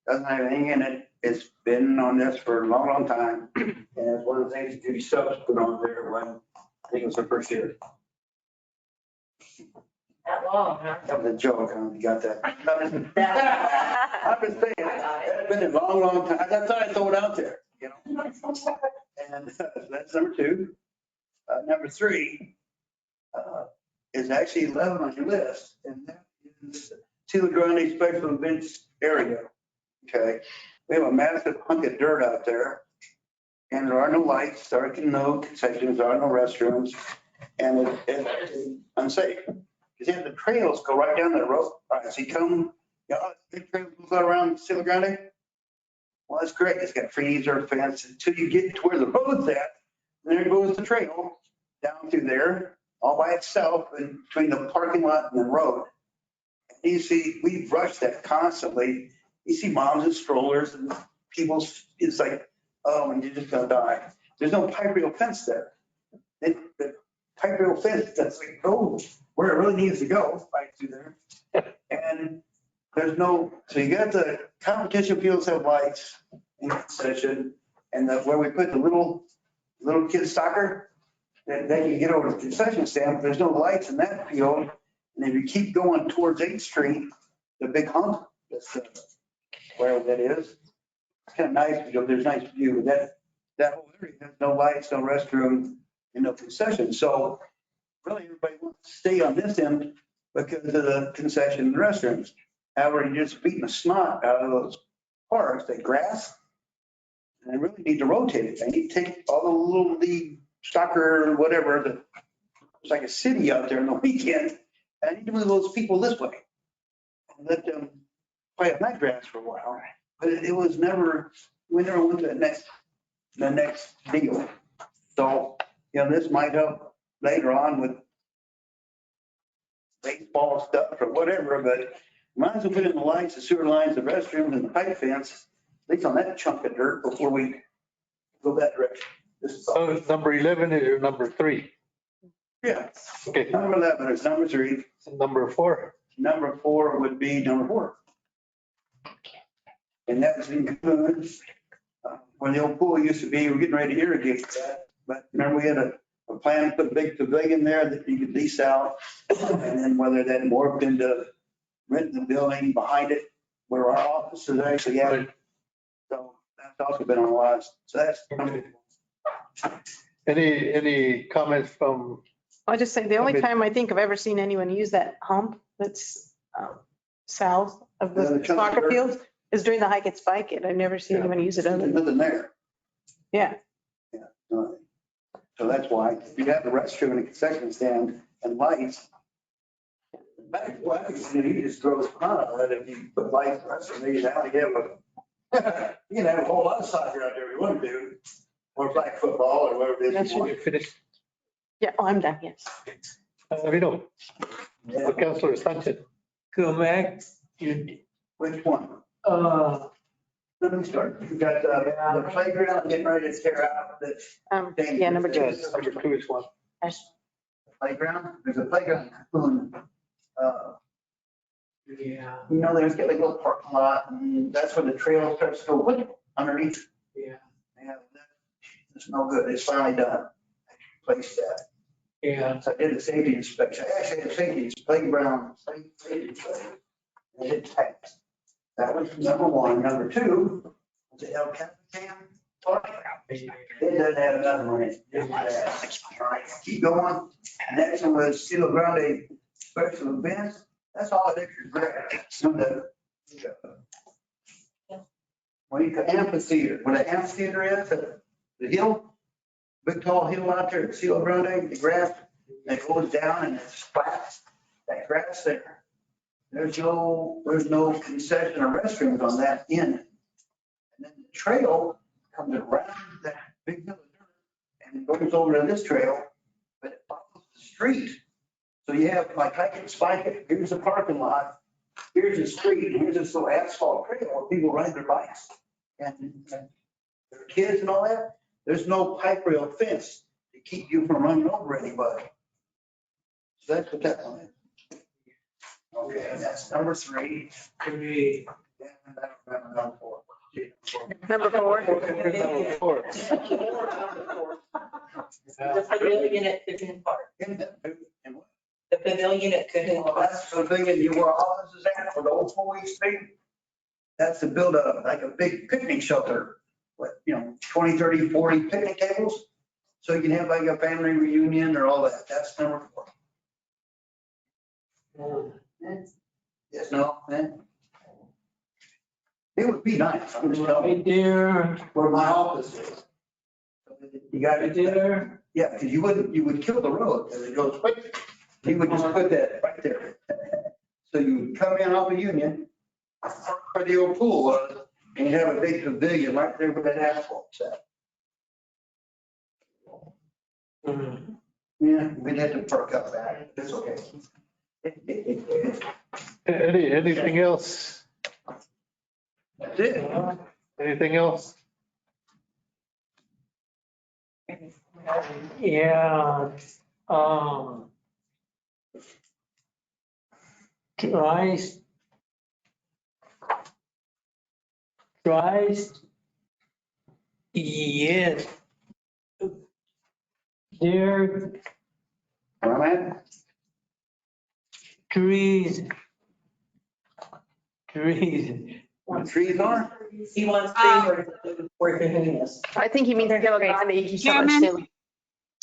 doesn't have anything in it. It's been on this for a long, long time. And it's one of the things that Judy Stubbs put on there when I think it was her first year. That long, huh? That was a joke. You got that. I'm just saying, it's been a long, long time. I thought I'd throw it out there, you know? And that's number 2. Number 3 is actually 11 on your list, and that is Tila Grande Special Events Area. Okay, we have a massive hunk of dirt out there, and there are no lights, there are no concessions, there are no restrooms, and it's unsafe. Because the trails go right down the road. All right, so you come, big trails go around Tila Grande. Well, that's great. It's got trees or fence until you get to where the road's at. And there goes the trail down through there all by itself and between the parking lot and the road. And you see, we brush that constantly. You see moms and strollers and people, it's like, oh, and you're just gonna die. There's no pipe rail fence there. The pipe rail fence doesn't go where it really needs to go, right through there. And there's no, so you got the competition fields have lights in concession, and where we put the little kids soccer, then you get over to the concession stand, but there's no lights in that field. And if you keep going towards 8th Street, the big hump, that's wherever that is, it's kind of nice, because there's nice view. That whole area has no lights, no restroom, and no concession. So really, everybody wants to stay on this end because of the concession and restrooms. However, you're just beating the snot out of those parks, that grass. And they really need to rotate it. They need to take all the little league soccer, whatever, it's like a city out there on the weekend. And I need to move those people this way and let them play on that grass for a while. But it was never, we never went to the next deal. So, this might help later on with baseball stuff or whatever, but might as well put in the lights, the sewer lines, the restrooms and the pipe fence, at least on that chunk of dirt before we go that direction. This is all. So number 11 is your number 3. Yeah. Okay. Number 11 is number 3. Number 4. Number 4 would be number 4. And that was in Cahoon, where the old pool used to be. We're getting ready to irrigate that. But remember, we had a plan to put a big pavilion there that you could lease out. And then whether that morphed into renting the building behind it, where our office is actually at. So that's also been on the list. So that's. Any comments from? I'll just say the only time I think I've ever seen anyone use that hump that's south of the soccer field is during the hike and spike it. I've never seen anyone use it other than. Nothing there. Yeah. Yeah. Nothing. So that's why you have the restroom and a concession stand and lights. Back, well, he just throws fun on it if you put lights, restroom, you can have a whole lot of soccer out there if you want to do. Or flag football or whatever it is. That's you want. You finished? Yeah, oh, I'm done, yes. Vino. Yeah. Councilor Sanchez. Go back. Which one? Let me start. You got the playground getting ready to tear out. Yeah, number 2. Yes, number 2 is one. Playground, there's a playground. Yeah. You know, there's like a little parking lot and that's where the trail starts to go underneath. Yeah. Yeah, it's no good. It's finally done. I replaced that. Yeah. So I did a safety inspection. I actually had a safety playground. Safety inspection. And it tanked. That was number 1. Number 2 was the El Capitan Park. It doesn't have another one in it. All right, keep going. Next one was Cielo Grande Special Events. That's all extra grass. What do you call amphitheater? What an amphitheater is, the hill, big tall hill out there at Cielo Grande, the grass, and it goes down and it's flat. That grass there. There's no concession or restrooms on that end. And then the trail comes around that big hill and it goes over to this trail, but it follows the street. So you have like I can spike it. Here's the parking lot. Here's the street. Here's this little asphalt trail where people ride their bikes and their kids and all that. There's no pipe rail fence to keep you from running over anybody. So that's what that one is. Okay, and that's number 3. Yeah, I don't remember number 4. Number 4. Number 4. The pavilion at Cahoon Park. The pavilion at Cahoon Park. That's the thing, and you where offices at for the old police thing. That's to build like a big picnic shelter with, 20, 30, 40 picnic tables. So you can have like a family reunion or all that. That's number 4. Yes, no, man. It would be nice. I'm just telling you. Right there. Where my office is. You got Right there. Yeah, because you would kill the road as it goes quick. You would just put that right there. So you would come in off of Union, where the old pool was, and you have a big pavilion right there where that asphalt's at. Yeah, we'd have to perk up that. It's okay. Anything else? That's it. Anything else? Yeah. Tries. Yes. There. Trees. Trees are? He wants to where Cahoon is. I think he means tailgates and he's talking Chairman? silly.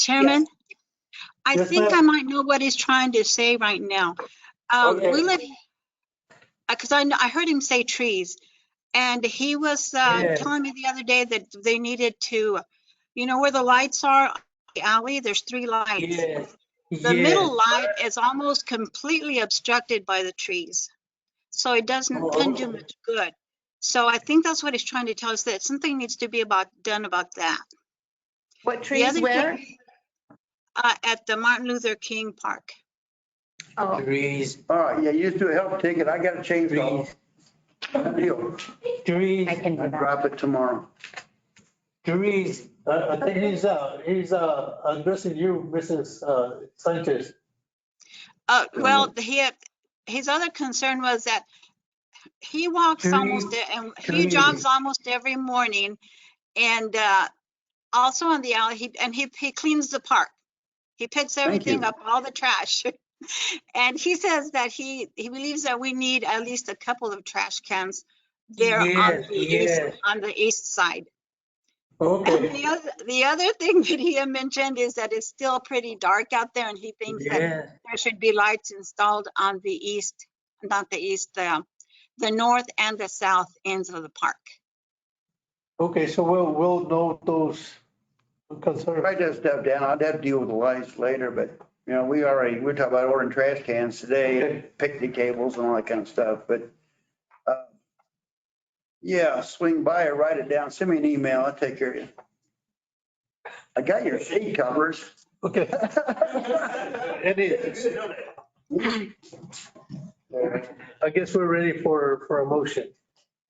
Chairman, I Yes, think ma'am. I might know what he's trying to say right now. Okay. We live, because I heard him say trees, and he was Yeah. telling me the other day that they needed to, where the lights are, the alley, there's 3 lights. Yes. The middle light is almost completely obstructed by the trees. So it doesn't do much good. So I think that's what he's trying to tell us, that something needs to be done about that. What The trees other where? thing, at the Martin Luther King Park. Oh, trees, All right, yeah, you just do a help ticket. I got a chainsaw. Deal. trees, I can do I'll that. drop it tomorrow. trees. I think he's addressing you, Mrs. Sanchez. Well, his other concern was that he walks and he jogs almost every morning. And also on the alley, he cleans the park. He picks everything up, all the trash. And he says that he believes that we need at least a couple of trash cans there on the east side. Okay. And the other thing that he had mentioned is that it's still pretty dark out there, and he thinks that there should be lights installed on the east, not the east, the north and the south ends of the park. Okay, so we'll note those concerns. Write that stuff down. I'd have to deal with the lights later, but, you know, we're talking about ordering trash cans today, picnic tables and all that kind of stuff, but, yeah, swing by or write it down. Send me an email. I'll take care of you. I got your shade covers. Okay. I guess we're ready for a motion.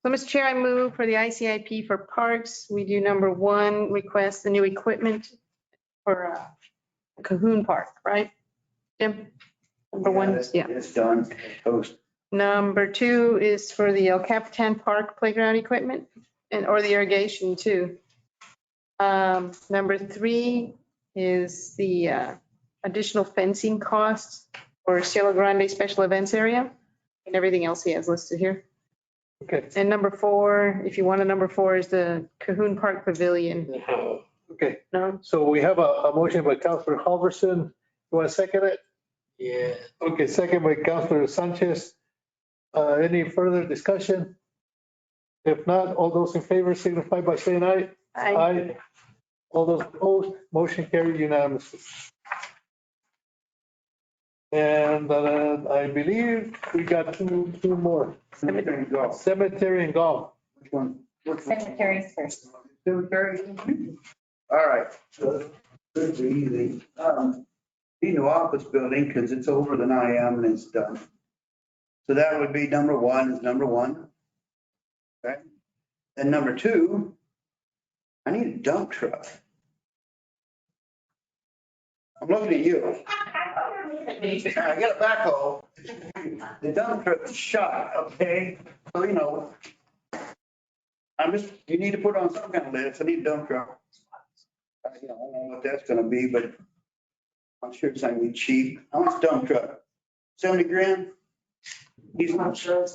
so Mr. Chair, I move for the ICIP for parks. We do number 1, request the new equipment for Cahoon Park, right? Jim? Number 1, yeah. It's done. Post. Number 2 is for the El Capitan Park playground equipment or the irrigation too. Number 3 is the additional fencing costs for Cielo Grande Special Events Area and everything else he has listed here. Okay. And number 4, if you want a number 4, is the Cahoon Park Pavilion. Okay. No? So we have a motion by Councilor Halverson. You want to second it? Yeah. Okay, second by Councilor Sanchez. Any further discussion? If not, all those in favor signify by saying aye. Aye. All those opposed, motion carried unanimously. And I believe we got two more. Cemetery and golf. Cemetery and golf. Which one? Cemeteries first. Cemetery. All right. So, this is easy. Need new office building because it's older than I am and it's done. So that would be number 1 is number 1. Okay. And number 2, I need a dump truck. I'm looking at you. I got a backhoe. The dump truck is shot, okay? So, you know, you need to put on some kind of list. I need a dump truck. I don't know what that's gonna be, but I'm sure it's not gonna be cheap. How much dump truck? 70 grand? He's not sure.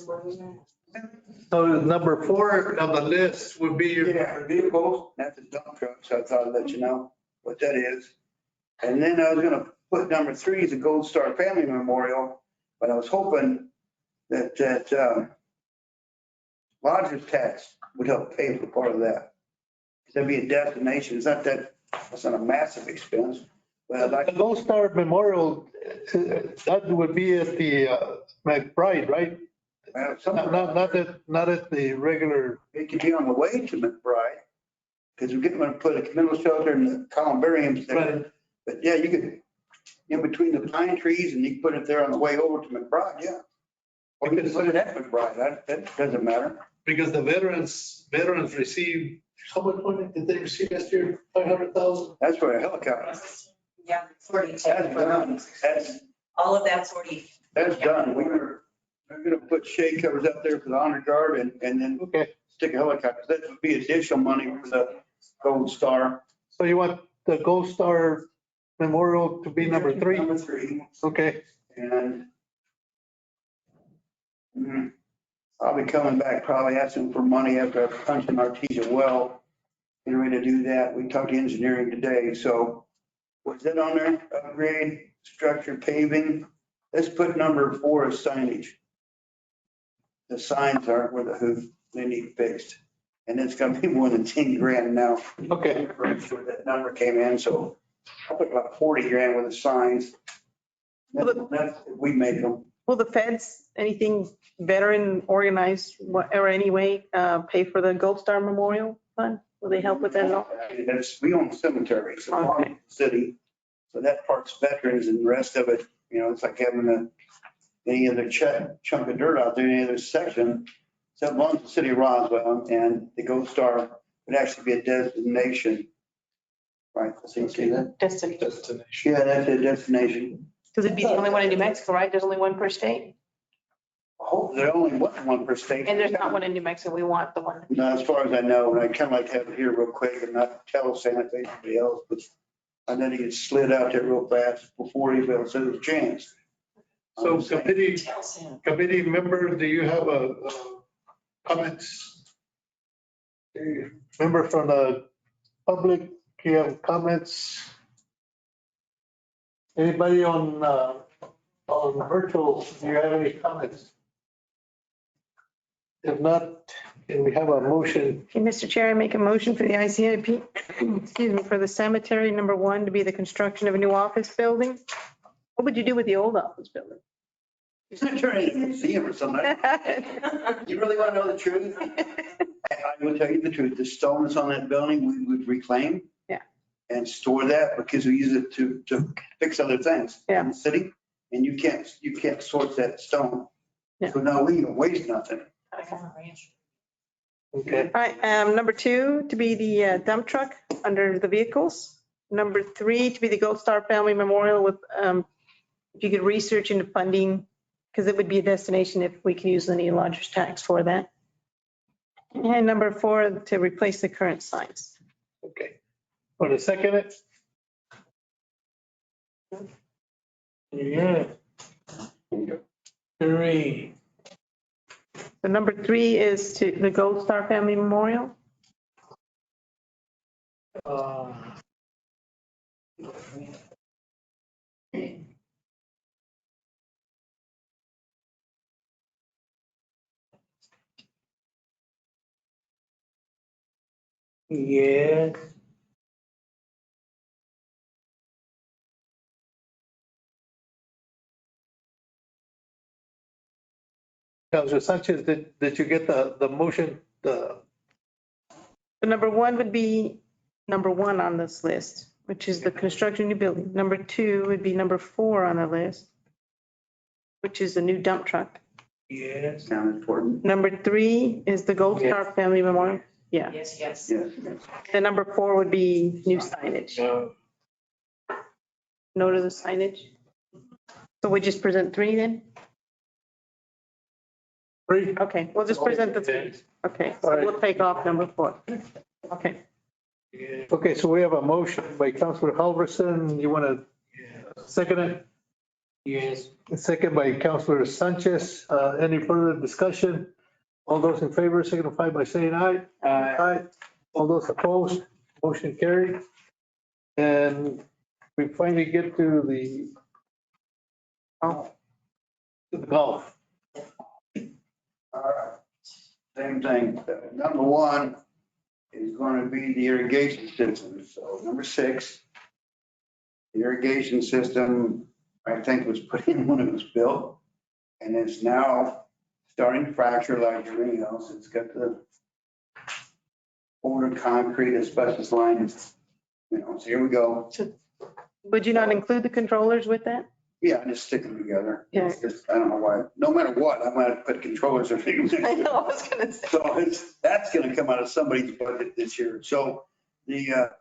So number 4 on the list would be your. Yeah, vehicles, that's a dump truck, so I thought I'd let you know what that is. And then I was gonna put number 3 as a Gold Star Family Memorial, but I was hoping that lodger's tax would help pay for part of that. That'd be a destination, that's not a massive expense, but I'd like. The Gold Star Memorial, that would be at the McBride, right? Not at the regular. It could be on the way to McBride, because we're going to put a communal shelter and the columbariums there. Right. But yeah, you could, in between the pine trees, and you can put it there on the way over to McBride, yeah. Or you can put it at McBride, that doesn't matter. Because the veterans received, how much money did they receive last year? 500,000? That's for a helicopter. Yeah, 42. That's done. All of that's 40. That's done. We're going to put shade covers up there for the honor guard and then stick a helicopter. That would be additional money for the Gold Star. So you want the Gold Star Memorial to be number 3? Number 3. Okay. And I'll be coming back probably asking for money after I punch an artesian well. Getting ready to do that. We talked to engineering today. So was that on there? Upgrade, structure, paving. Let's put number 4 as signage. The signs aren't where the hoof, they need fixed. And it's gonna be more than 10 grand now. Okay. Where that number came in, so I'll put about 40 grand with the signs. That's, we make them. Will the feds, anything veteran organized or any way pay for the Gold Star Memorial Fund? Will they help with that at all? We own the cemetery, so city. So that part's veterans and the rest of it, you know, it's like having any other chunk of dirt out there, any other section, so it belongs to the city of Roswell, and the Gold Star would actually be a destination. Right, so you see that? Destination. Yeah, that's a destination. Because it'd be the only one in New Mexico, right? There's only one per state. Oh, there only was one per state. And there's not one in New Mexico. We want the one. No, as far as I know, and I kind of like to have it here real quick and not tell Santa anybody else, but I know he gets slid out there real fast before he will, so there's a chance. So committee members, do you have a comments? Member from the public, do you have comments? Anybody on virtual, do you have any comments? If not, can we have a motion? Okay, Mr. Chair, I make a motion for the ICIP, excuse me, for the cemetery number 1 to be the construction of a new office building. What would you do with the old office building? He's not trying to see him or something. You really want to know the truth? I will tell you the truth. The stone that's on that building, we would reclaim. Yeah. And store that because we use it to fix other things in the city. And you can't source that stone. Yeah. So no, we don't waste nothing. Okay. All right, number 2 to be the dump truck under the vehicles. Number 3 to be the Gold Star Family Memorial with, if you could research into funding, because it would be a destination if we can use any lodger's tax for that. And number 4 to replace the current signs. Okay. Want to second it? Yeah. 3. So number 3 is to the Gold Star Family Memorial. Yes. Councilor Sanchez, did you get the motion? The number 1 would be number 1 on this list, which is the construction of new building. Number 2 would be number 4 on the list, which is the new dump truck. Yes. Sound important. Number 3 is the Gold Star Family Memorial. Yeah. Yes, yes. Yes. The number 4 would be new signage. No to the signage. So we just present 3 then? 3. Okay, we'll just present the 3. Okay, so we'll take off number 4. Okay. Okay, so we have a motion by Councilor Halverson. You want to second it? Yes. Second by Councilor Sanchez. Any further discussion? All those in favor signify by saying aye. Aye. All those opposed, motion carried. And we finally get to the golf. All right. Same thing. Number 1 is going to be the irrigation system. So number 6, the irrigation system, I think was put in when it was built. And it's now starting to fracture like everything else. It's got the poured concrete, asbestos lines, so here we go. Would you not include the controllers with that? Yeah, just stick them together. Yeah. It's just, I don't know why, no matter what, I'm gonna put controllers or things. I know, I was gonna say. So that's gonna come out of somebody's budget this year. So the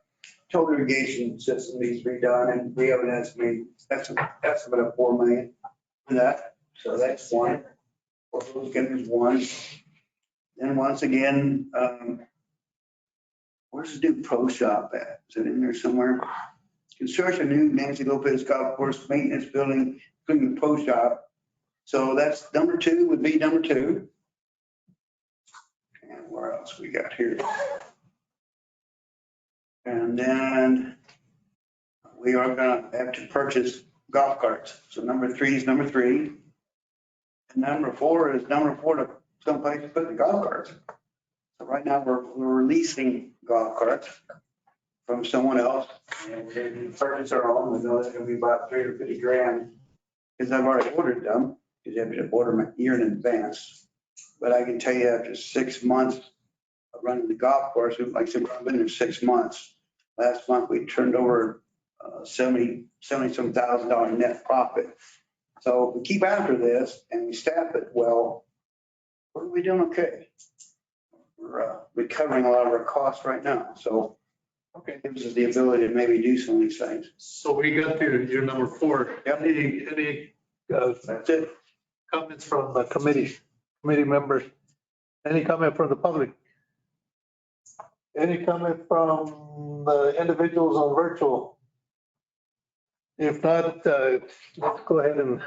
total irrigation system needs to be done, and we have an estimate of 4 million for that. So that's one. Those is one. Then once again, where's the new pro shop at? Is it in there somewhere? Construction new Nancy Lopez Golf Course Maintenance Building, including the pro shop. So that's number 2 would be number 2. And where else we got here? And then we are gonna have to purchase golf carts. So number 3 is number 3. And number 4 is number 4 to someplace to put the golf carts. So right now we're leasing golf carts from someone else. And we're going to purchase our own. We know that's going to be about $350 grand because I've already ordered them. Because you have to order them a year in advance. But I can tell you after 6 months of running the golf course, like I said, I've been there 6 months. Last month we turned over $70-some thousand net profit. So if we keep after this and we staff it well, we're doing okay. We're recovering a lot of our costs right now. So Okay. it gives us the ability to maybe do some of these things. So we got to your number 4. Yep. Any That's it. comments from the committee members? Any comment from the public? Any comment from the individuals on virtual? If not, let's go ahead and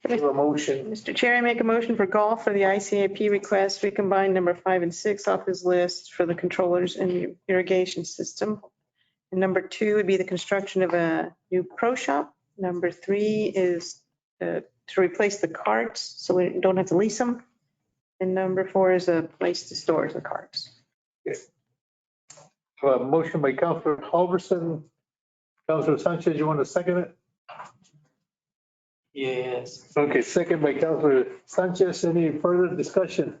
do a motion. Mr. Chair, I make a motion for golf for the ICAP request. We combine number 5 and 6 off his list for the controllers and the irrigation system. And number 2 would be the construction of a new pro shop. Number 3 is to replace the carts so we don't have to lease them. And number 4 is a place to store the carts. Motion by Councilor Halverson. Councilor Sanchez, you want to second it? Yes. Okay, second by Councilor Sanchez. Any further discussion?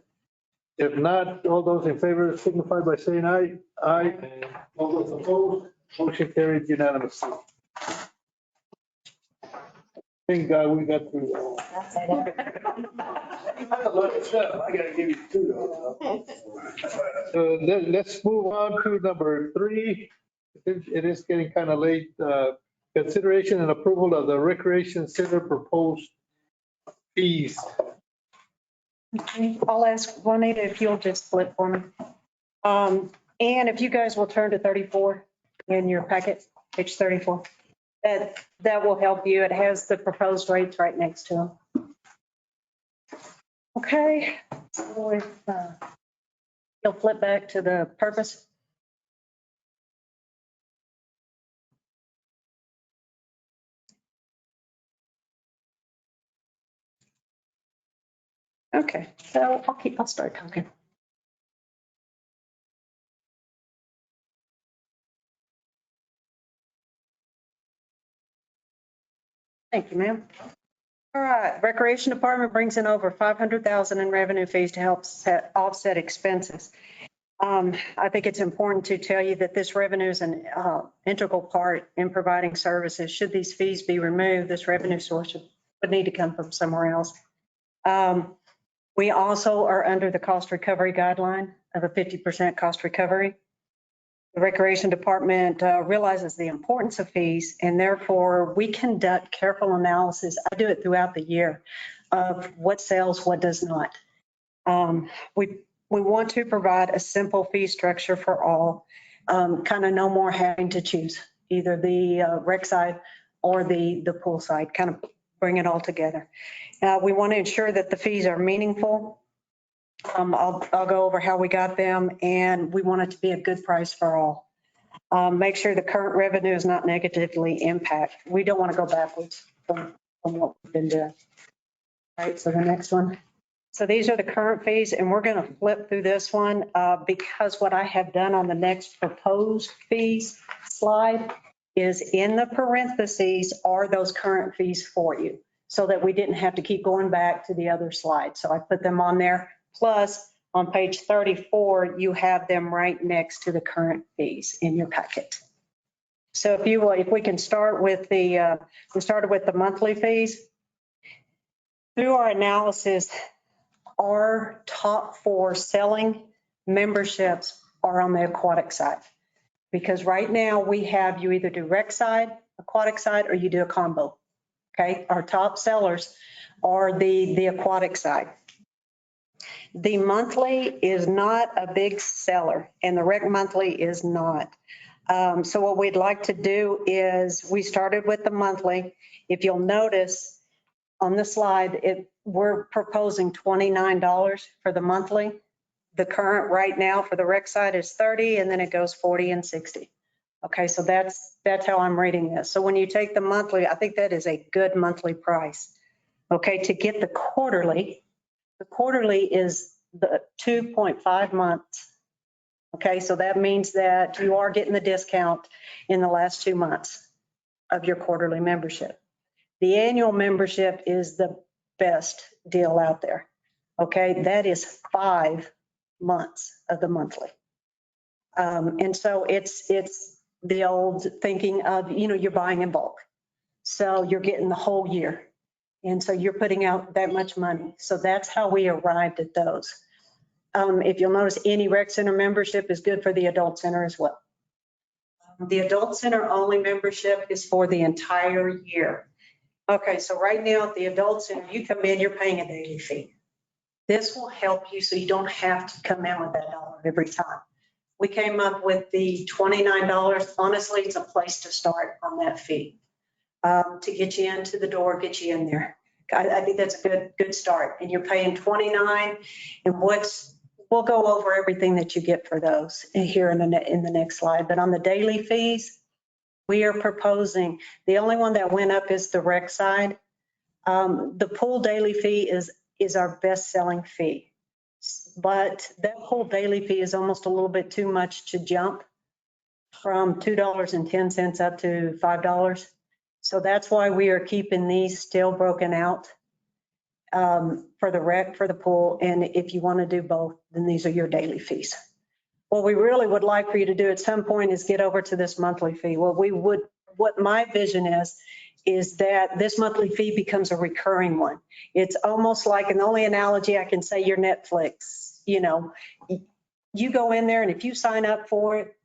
If not, all those in favor signify by saying aye. Aye. All those opposed, motion carried unanimously. Thank God we got through. I gotta give you 2 though. So let's move on to number 3. It is getting kind of late. Consideration and approval of the Recreation Center proposed fees. I'll ask Juanita if you'll just flip for me. And if you guys will turn to 34 in your packet, page 34, that will help you. It has the proposed rates right next to them. Okay, so if you'll flip back to the purpose. Okay, so I'll start talking. Thank you, ma'am. All right, Recreation Department brings in over $500,000 in revenue fees to help offset expenses. I think it's important to tell you that this revenue is an integral part in providing services. Should these fees be removed, this revenue source would need to come from somewhere else. We also are under the cost recovery guideline of a 50% cost recovery. The Recreation Department realizes the importance of fees, and therefore we conduct careful analysis. I do it throughout the year of what sells, what does not. We want to provide a simple fee structure for all, kind of no more having to choose either the rec side or the pool side, kind of bring it all together. We want to ensure that the fees are meaningful. I'll go over how we got them, and we want it to be a good price for all. Make sure the current revenue is not negatively impacted. We don't want to go backwards from what we've been doing. All right, so the next one. So these are the current fees, and we're going to flip through this one because what I have done on the next proposed fees slide is in the parentheses are those current fees for you, so that we didn't have to keep going back to the other slide. So I put them on there. Plus, on page 34, you have them right next to the current fees in your packet. So if we can start with we started with the monthly fees. Through our analysis, our top 4 selling memberships are on the aquatic side. Because right now we have you either do rec side, aquatic side, or you do a combo. Okay, our top sellers are the aquatic side. The monthly is not a big seller, and the rec monthly is not. So what we'd like to do is we started with the monthly. If you'll notice on the slide, we're proposing $29 for the monthly. The current right now for the rec side is 30, and then it goes 40 and 60. Okay, so that's how I'm reading this. So when you take the monthly, I think that is a good monthly price. Okay, to get the quarterly is the 2.5 months. Okay, so that means that you are getting the discount in the last 2 months of your quarterly membership. The annual membership is the best deal out there. Okay, that is 5 months of the monthly. And so it's the old thinking of, you're buying in bulk. So you're getting the whole year. And so you're putting out that much money. So that's how we arrived at those. If you'll notice, any rec center membership is good for the adult center as well. The adult center only membership is for the entire year. Okay, so right now at the adult center, you come in, you're paying a daily fee. This will help you so you don't have to come in with that dollar every time. We came up with the $29. Honestly, it's a place to start on that fee to get you into the door, get you in there. I think that's a good start. And you're paying $29. And we'll go over everything that you get for those here in the next slide. But on the daily fees, we are proposing, the only one that went up is the rec side. The pool daily fee is our best selling fee. But that whole daily fee is almost a little bit too much to jump from $2.10 up to $5. So that's why we are keeping these still broken out for the rec, for the pool. And if you want to do both, then these are your daily fees. What we really would like for you to do at some point is get over to this monthly fee. What my vision is that this monthly fee becomes a recurring one. It's almost like, and the only analogy I can say, your Netflix, you go in there and if you sign up for it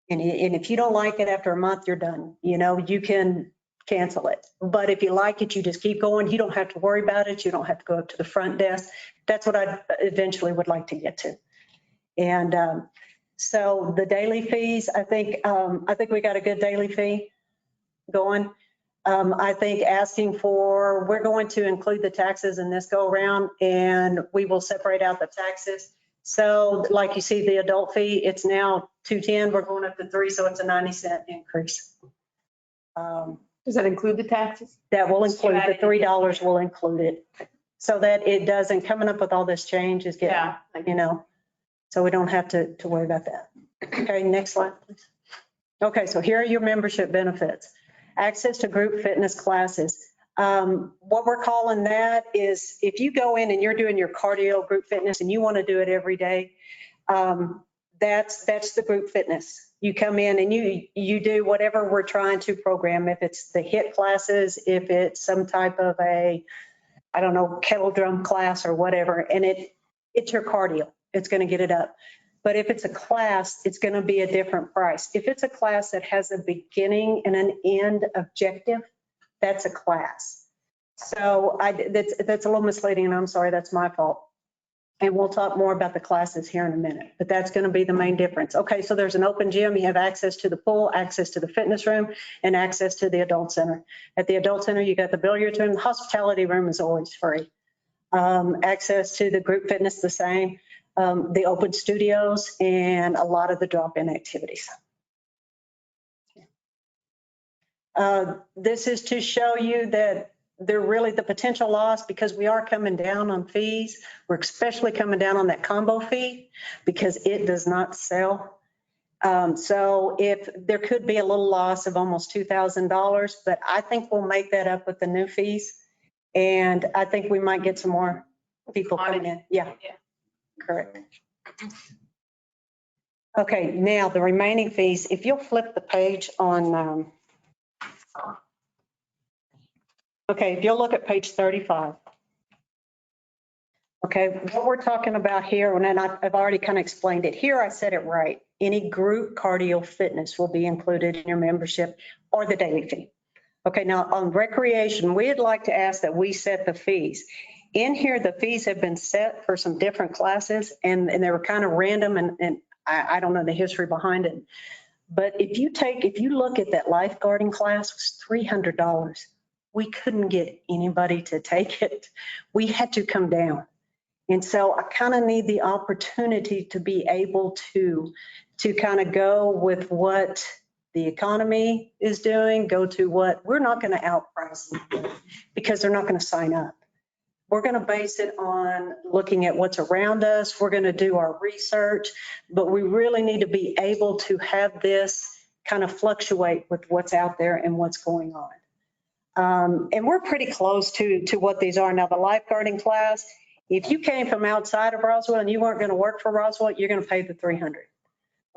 and if you don't like it after a month, you're done. You can cancel it. But if you like it, you just keep going. You don't have to worry about it. You don't have to go up to the front desk. That's what I eventually would like to get to. And so the daily fees, I think we got a good daily fee going. I think we're going to include the taxes in this go around and we will separate out the taxes. So like you see the adult fee, it's now $2.10, we're going up to $3, so it's a 90-cent increase. Does that include the taxes? That will include, the $3 will include it. So that it doesn't, coming up with all this change is getting, so we don't have to worry about that. Okay, next slide, please. Okay, so here are your membership benefits. Access to group fitness classes. What we're calling that is if you go in and you're doing your cardio group fitness and you want to do it every day, that's the group fitness. You come in and you do whatever we're trying to program. If it's the HIIT classes, if it's some type of kettle drum class or whatever, and it's your cardio. It's going to get it up. But if it's a class, it's going to be a different price. If it's a class that has a beginning and an end objective, that's a class. So that's a little misleading, and I'm sorry, that's my fault. And we'll talk more about the classes here in a minute, but that's going to be the main difference. Okay, so there's an open gym. You have access to the pool, access to the fitness room, and access to the adult center. At the adult center, you got the billiards room. The hospitality room is always free. Access to the group fitness, the same. The open studios, and a lot of the drop-in activities. This is to show you that they're really the potential loss because we are coming down on fees. We're especially coming down on that combo fee because it does not sell. So if there could be a little loss of almost $2,000, but I think we'll make that up with the new fees. And I think we might get some more people coming in. Yeah. Correct. Okay, now the remaining fees, if you'll flip the page on, if you'll look at page 35. Okay, what we're talking about here, and I've already kind of explained it. Here I said it right. Any group cardio fitness will be included in your membership or the daily fee. Okay, now on recreation, we'd like to ask that we set the fees. In here, the fees have been set for some different classes and they were kind of random and I don't know the history behind it. But if you look at that lifeguarding class, it was $300. We couldn't get anybody to take it. We had to come down. And so I kind of need the opportunity to be able to kind of go with what the economy is doing, go to what we're not going to outprice them because they're not going to sign up. We're going to base it on looking at what's around us. We're going to do our research, but we really need to be able to have this kind of fluctuate with what's out there and what's going on. And we're pretty close to what these are. Now, the lifeguarding class, if you came from outside of Roswell and you weren't going to work for Roswell, you're going to pay the $300.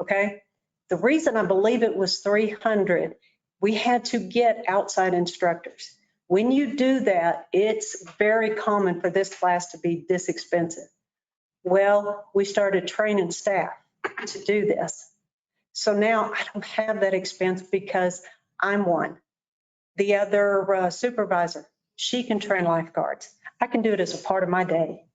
Okay. The reason I believe it was $300, we had to get outside instructors. When you do that, it's very common for this class to be this expensive. Well, we started training staff to do this. So now I don't have that expense because I'm one. The other supervisor, she can train lifeguards. I can do it as a part of my day,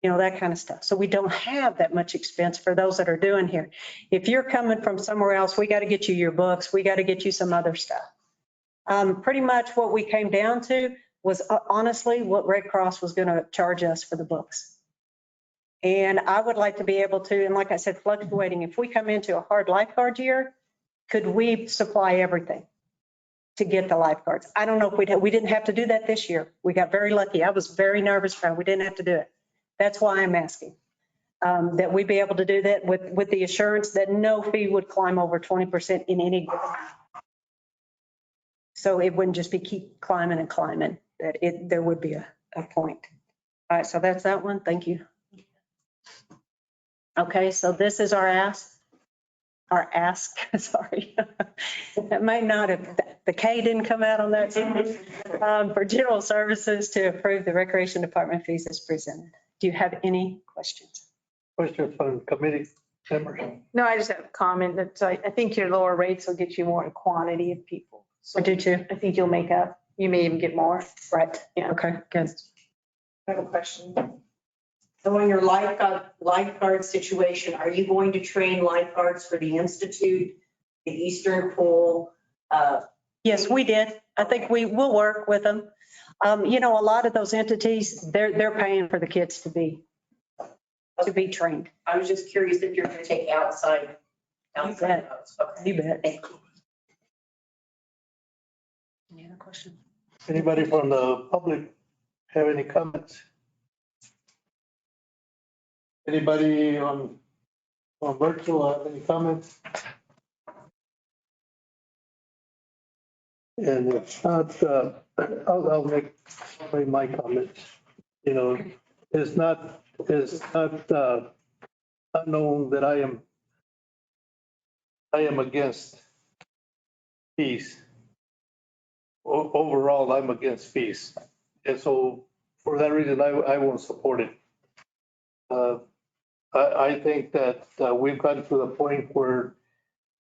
that kind of stuff. So we don't have that much expense for those that are doing here. If you're coming from somewhere else, we got to get you your books. We got to get you some other stuff. Pretty much what we came down to was honestly what Red Cross was going to charge us for the books. And I would like to be able to, and like I said, fluctuating, if we come into a hard lifeguard year, could we supply everything to get the lifeguards? I don't know if we didn't have to do that this year. We got very lucky. I was very nervous, but we didn't have to do it. That's why I'm asking that we be able to do that with the assurance that no fee would climb over 20% in any given month. So it wouldn't just be keep climbing and climbing, that there would be a point. All right, so that's that one. Thank you. Okay, so this is our ask, sorry. It might not have, the K didn't come out on that. For general services to approve the recreation department fees as presented. Do you have any questions? Questions from committee members? No, I just have a comment that I think your lower rates will get you more in quantity of people. So I do too. I think you'll make up. You may even get more. Right. Yeah. Okay, good. I have a question. So in your lifeguard situation, are you going to train lifeguards for the Institute, the Eastern Pool? Yes, we did. I think we will work with them. A lot of those entities, they're paying for the kids to be trained. I was just curious if you're going to take outside. You bet. Okay. You bet. Thank you. Any other questions? Anybody from the public have any comments? Anybody on virtual have any comments? And if not, I'll make my comments. It's not unknown that I am against fees. Overall, I'm against fees. And so for that reason, I won't support it. I think that we've gotten to the point where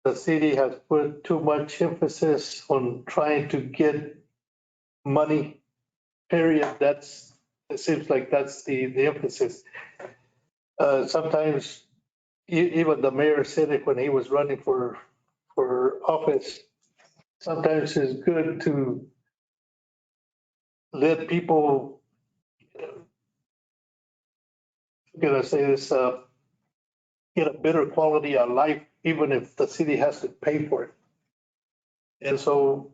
the city has put too much emphasis on trying to get money, period. It seems like that's the emphasis. Sometimes even the mayor said it when he was running for office. Sometimes it's good to let people, gonna say this, get a better quality of life, even if the city has to pay for it. And so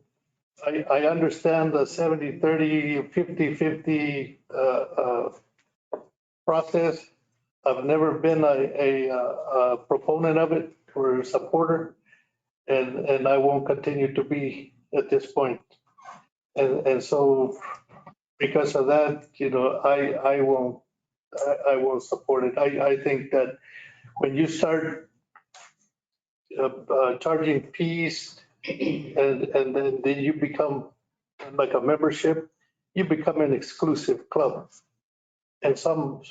I understand the 70-30, 50-50 process. I've never been a proponent of it or a supporter, and I won't continue to be at this point. And so because of that, I won't support it. I think that when you start charging fees and then you become like a membership, you become an exclusive club. And some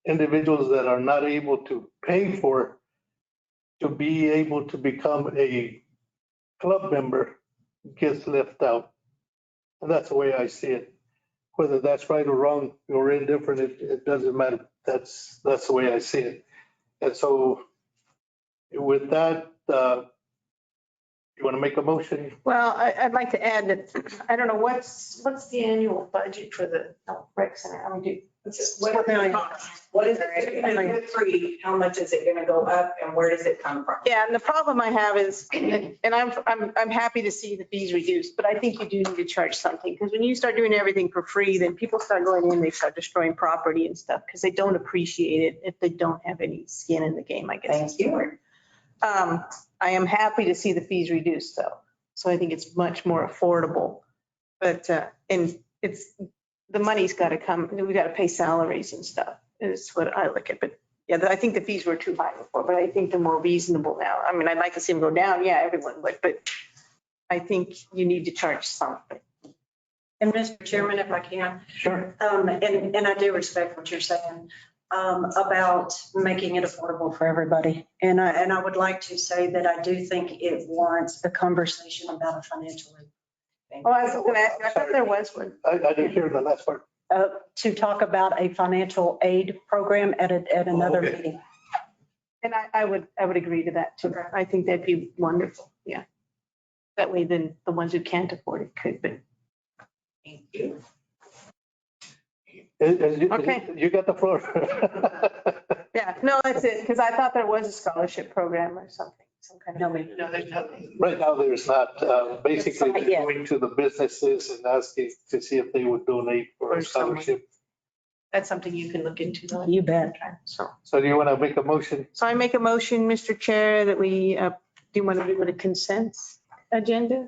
individuals that are not able to pay for to be able to become a club member gets left out. And that's the way I see it. Whether that's right or wrong or indifferent, it doesn't matter. That's the way I see it. And so with that, you want to make a motion? Well, I'd like to add that, I don't know, what's the annual budget for the rec center? I mean, What is it going to do free? How much is it going to go up and where does it come from? yeah, and the problem I have is, and I'm happy to see the fees reduced, but I think you do need to charge something. Because when you start doing everything for free, then people start going in, they start destroying property and stuff because they don't appreciate it if they don't have any skin in the game, I guess. Thank you. I am happy to see the fees reduced though. So I think it's much more affordable. But, and it's, the money's got to come, we got to pay salaries and stuff is what I look at. But yeah, I think the fees were too high before, but I think they're more reasonable now. I mean, I'd like to see them go down. Yeah, everyone would, but I think you need to charge something. And Mr. Chairman, if I can, Sure. and I do respect what you're saying about making it affordable for everybody. And I would like to say that I do think it warrants a conversation about a financial aid. Oh, I was going to ask, I thought there was one. I didn't hear the last part. To talk about a financial aid program at another okay. meeting. And I would agree to that too. I think that'd be wonderful. Yeah. That way then the ones who can't afford it could, but. Thank you. Okay. You got the floor. Yeah, no, that's it. Because I thought there was a scholarship program or something, some kind of. No, there's nothing. Right now, there's not. Basically, they're Yeah. going to the businesses and asking to see if they would donate for a scholarship. That's something you can look into. Though. You bet. So do you want to make a motion? So I make a motion, Mr. Chair, that we, do you want to do with a consent agenda?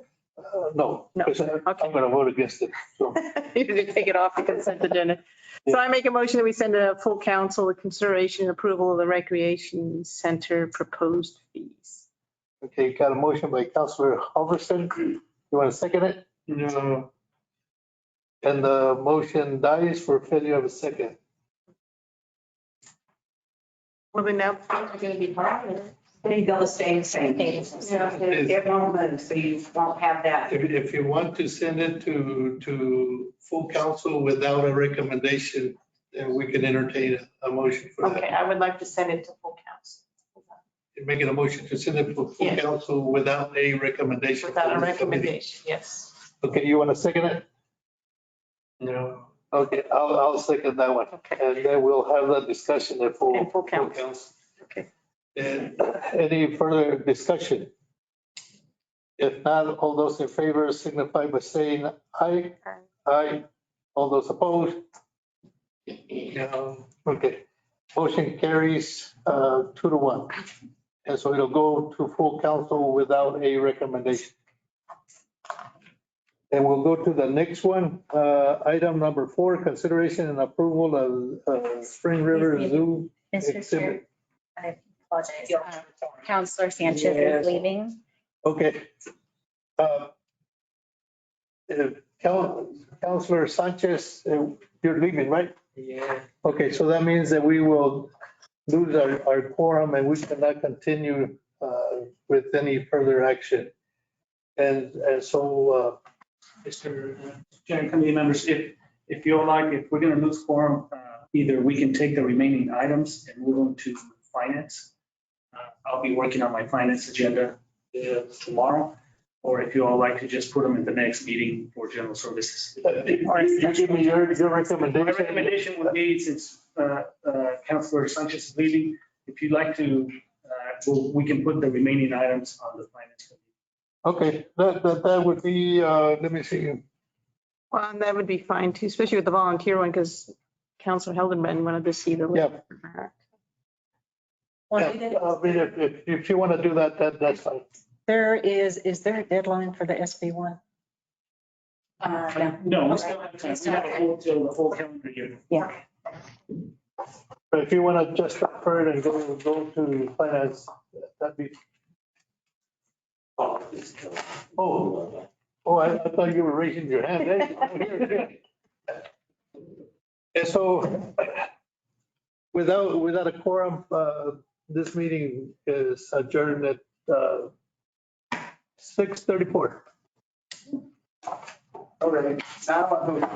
No. No. Because I'm going to vote against it. So. You're going to take it off the consent agenda. So I make a motion that we send a full council with consideration and approval of the recreation center proposed fees. Okay, got a motion by Councilor Halverson. You want to second it? No. And the motion dies for failure of a second. Well, then now things are going to be hard. They go stay the same. It won't move, so you won't have that. If you want to send it to full council without a recommendation, then we can entertain a motion for that. Okay, I would like to send it to full council. You're making a motion to send it to full Yes. council without a recommendation. Without a recommendation, yes. Okay, you want to second it? No. Okay, I'll second that one. Okay. And then we'll have that discussion at full. And full council. Okay. And any further discussion? If not, all those in favor signify by saying aye. Aye. All those opposed? No. Okay. Motion carries 2-1. And so it'll go to full council without a recommendation. And we'll go to the next one, item number 4, consideration and approval of Spring River Zoo Mr. exhibit. Chair, I apologize. Counselor Sanchez is leaving. Okay. Councilor Sanchez, you're leaving, right? Yeah. Okay, so that means that we will lose our quorum and we cannot continue with any further action. And so, Mr. Chairman, committee members, if you're like, if we're going to lose quorum, either we can take the remaining items and move them to finance. I'll be working on my finance agenda tomorrow. Or if you all like to just put them in the next meeting for general services. you give me your recommendation. My recommendation would be, since Councilor Sanchez is leaving, if you'd like to, we can put the remaining items on the finance committee. Okay, that would be, let me see. Well, and that would be fine too, especially with the volunteer one, because Councilor Heldenman wanted to see the. Yeah. I mean, if you want to do that, that's fine. Is there a deadline for the SB one? No, we still have time. We have a whole till the whole calendar year. Yeah. But if you want to just defer it and go to finance, that'd be. I thought you were raising your hand. Hey. And so without a quorum, this meeting is adjourned at 6:34. Okay, now I'm moving.